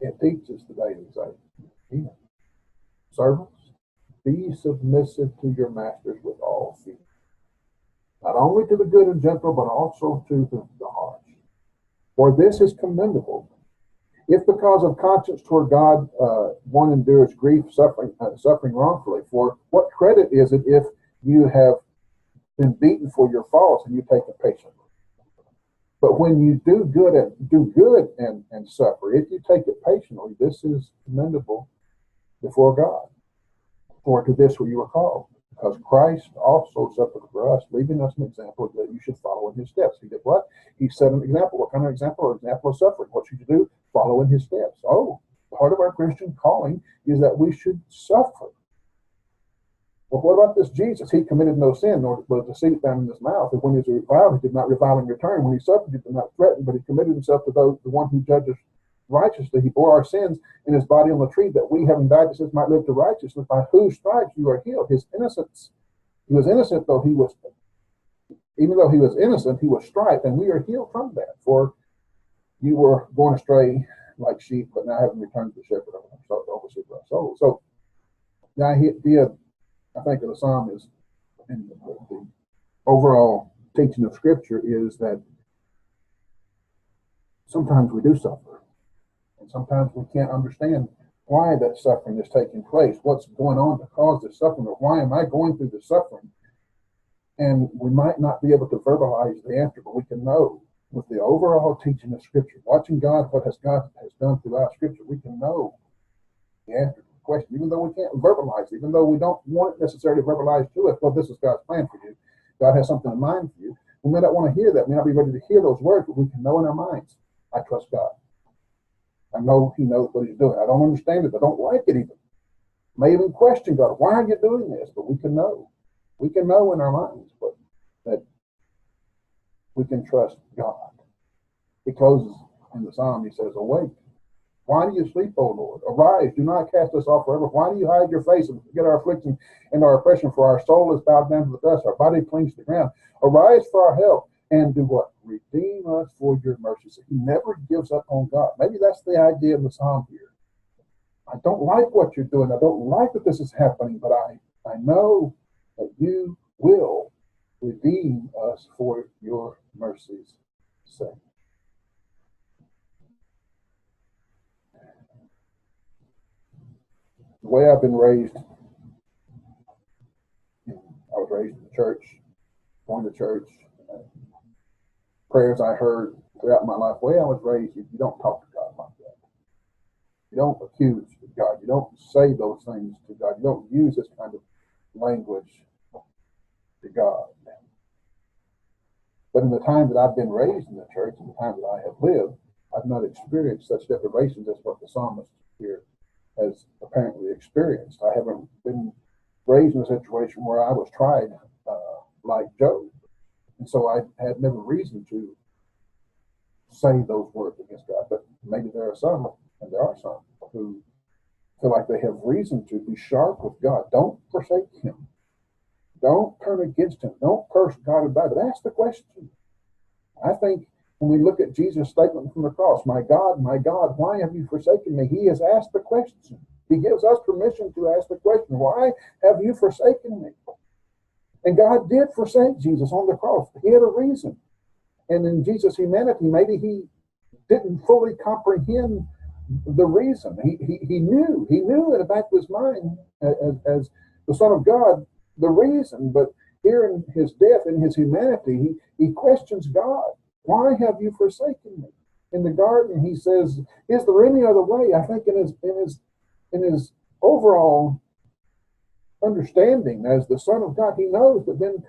It teaches the daily saving. Servants, be submissive to your masters with all fear. Not only to the good and gentle, but also to the harsh. For this is commendable. If because of conscience toward God one endures grief, suffering wrongfully, for what credit is it if you have been beaten for your faults and you take it patiently? But when you do good and suffer, if you take it patiently, this is commendable before God. For to this were you were called, because Christ also suffered for us, leaving us an example that you should follow in his steps. He did what? He set an example. What kind of example? An example of suffering. What should you do? Follow in his steps. Oh, part of our Christian calling is that we should suffer. Well, what about this Jesus? He committed no sin, nor was deceit found in his mouth. And when he was reviled, he did not revile in return. When he suffered, he did not threaten, but he committed himself to the one who judges righteously. He bore our sins in his body on the tree, that we, having died to sins, might live to righteousness, by whose stripes you are healed. His innocence. He was innocent, even though he was innocent, he was striped, and we are healed from that. For you were going astray like sheep, but now having returned to the shepherd of our souls. So the idea, I think, of the psalm is, and the overall teaching of Scripture is that sometimes we do suffer. And sometimes we can't understand why that suffering is taking place, what's going on to cause this suffering, or why am I going through this suffering? And we might not be able to verbalize the answer, but we can know with the overall teaching of Scripture, watching God has done throughout Scripture, we can know the answer to the question, even though we can't verbalize it, even though we don't want it necessarily verbalized to us. Well, this is God's plan for you. God has something in mind for you. We may not want to hear that. We may not be ready to hear those words, but we can know in our minds, I trust God. I know he knows what he's doing. I don't understand it. I don't like it even. May even question God. Why are you doing this? But we can know. We can know in our minds that we can trust God. He closes in the psalm. He says, awake. Why do you sleep, O Lord? Arise. Do not cast us off forever. Why do you hide your face and forget our affliction and our oppression? For our soul is bowed down to the dust. Our body clings to the ground. Arise for our help. And do what? Redeem us for your mercy. So he never gives up on God. Maybe that's the idea of the psalm here. I don't like what you're doing. I don't like that this is happening, but I know that you will redeem us for your mercy's sake. The way I've been raised, I was raised in the church, going to church, prayers I heard throughout my life. The way I was raised, you don't talk to God like that. You don't accuse God. You don't say those things to God. You don't use this kind of language to God. But in the time that I've been raised in the church, in the time that I have lived, I've not experienced such deprivations as what the psalmist here has apparently experienced. I haven't been raised in a situation where I was tried like Job. And so I had never reason to say those words against God. But maybe there are some, and there are some, who feel like they have reason to be sharp with God. Don't forsake him. Don't turn against him. Don't curse God and die. But ask the question. I think when we look at Jesus' statement from the cross, my God, why have you forsaken me? He has asked the question. He gives us permission to ask the question, why have you forsaken me? And God did forsake Jesus on the cross. He had a reason. And in Jesus' humanity, maybe he didn't fully comprehend the reason. He knew in the back of his mind, as the Son of God, the reason. But here in his death, in his humanity, he questions God. Why have you forsaken me? In the garden, he says, is there any other way? I think in his overall understanding as the Son of God, he knows that then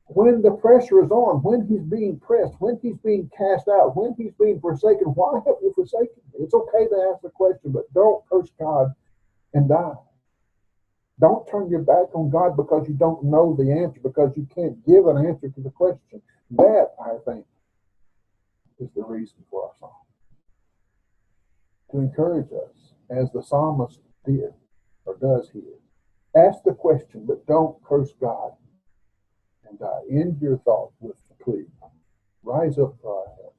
when the pressure is on, when he's being pressed, when he's being cast out, when he's being forsaken, why have you forsaken me? It's okay to ask the question, but don't curse God and die. Don't turn your back on God because you don't know the answer, because you can't give an answer to the question. That, I think, is the reason for our song. To encourage us, as the psalmist did, or does here. Ask the question, but don't curse God and die. End your thought with the plea. Rise up for our help.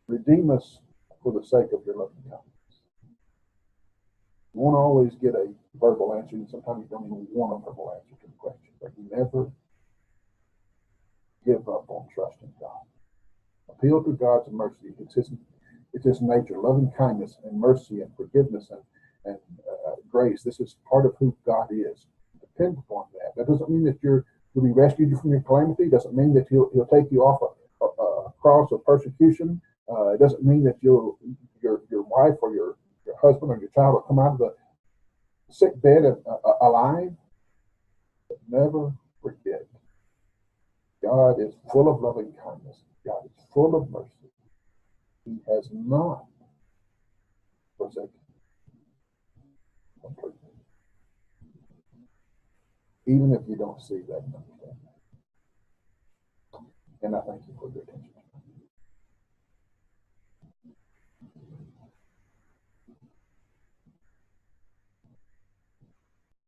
Redeem us for the sake of your loving kindness. You won't always get a verbal answer, and sometimes you don't even want a verbal answer to the question, but you never give up on trusting God. Appeal to God's mercy. It's his nature, loving kindness and mercy and forgiveness and grace. This is part of who God is. Depend upon that. That doesn't mean that you'll be rescued from your calamity. It doesn't mean that he'll take you off cross of persecution. It doesn't mean that your wife or your husband or your child will come out of the sick bed alive. But never forget, God is full of loving kindness. God is full of mercy. He has not forsaken completely, even if you don't see that and understand. And I thank you for your attention.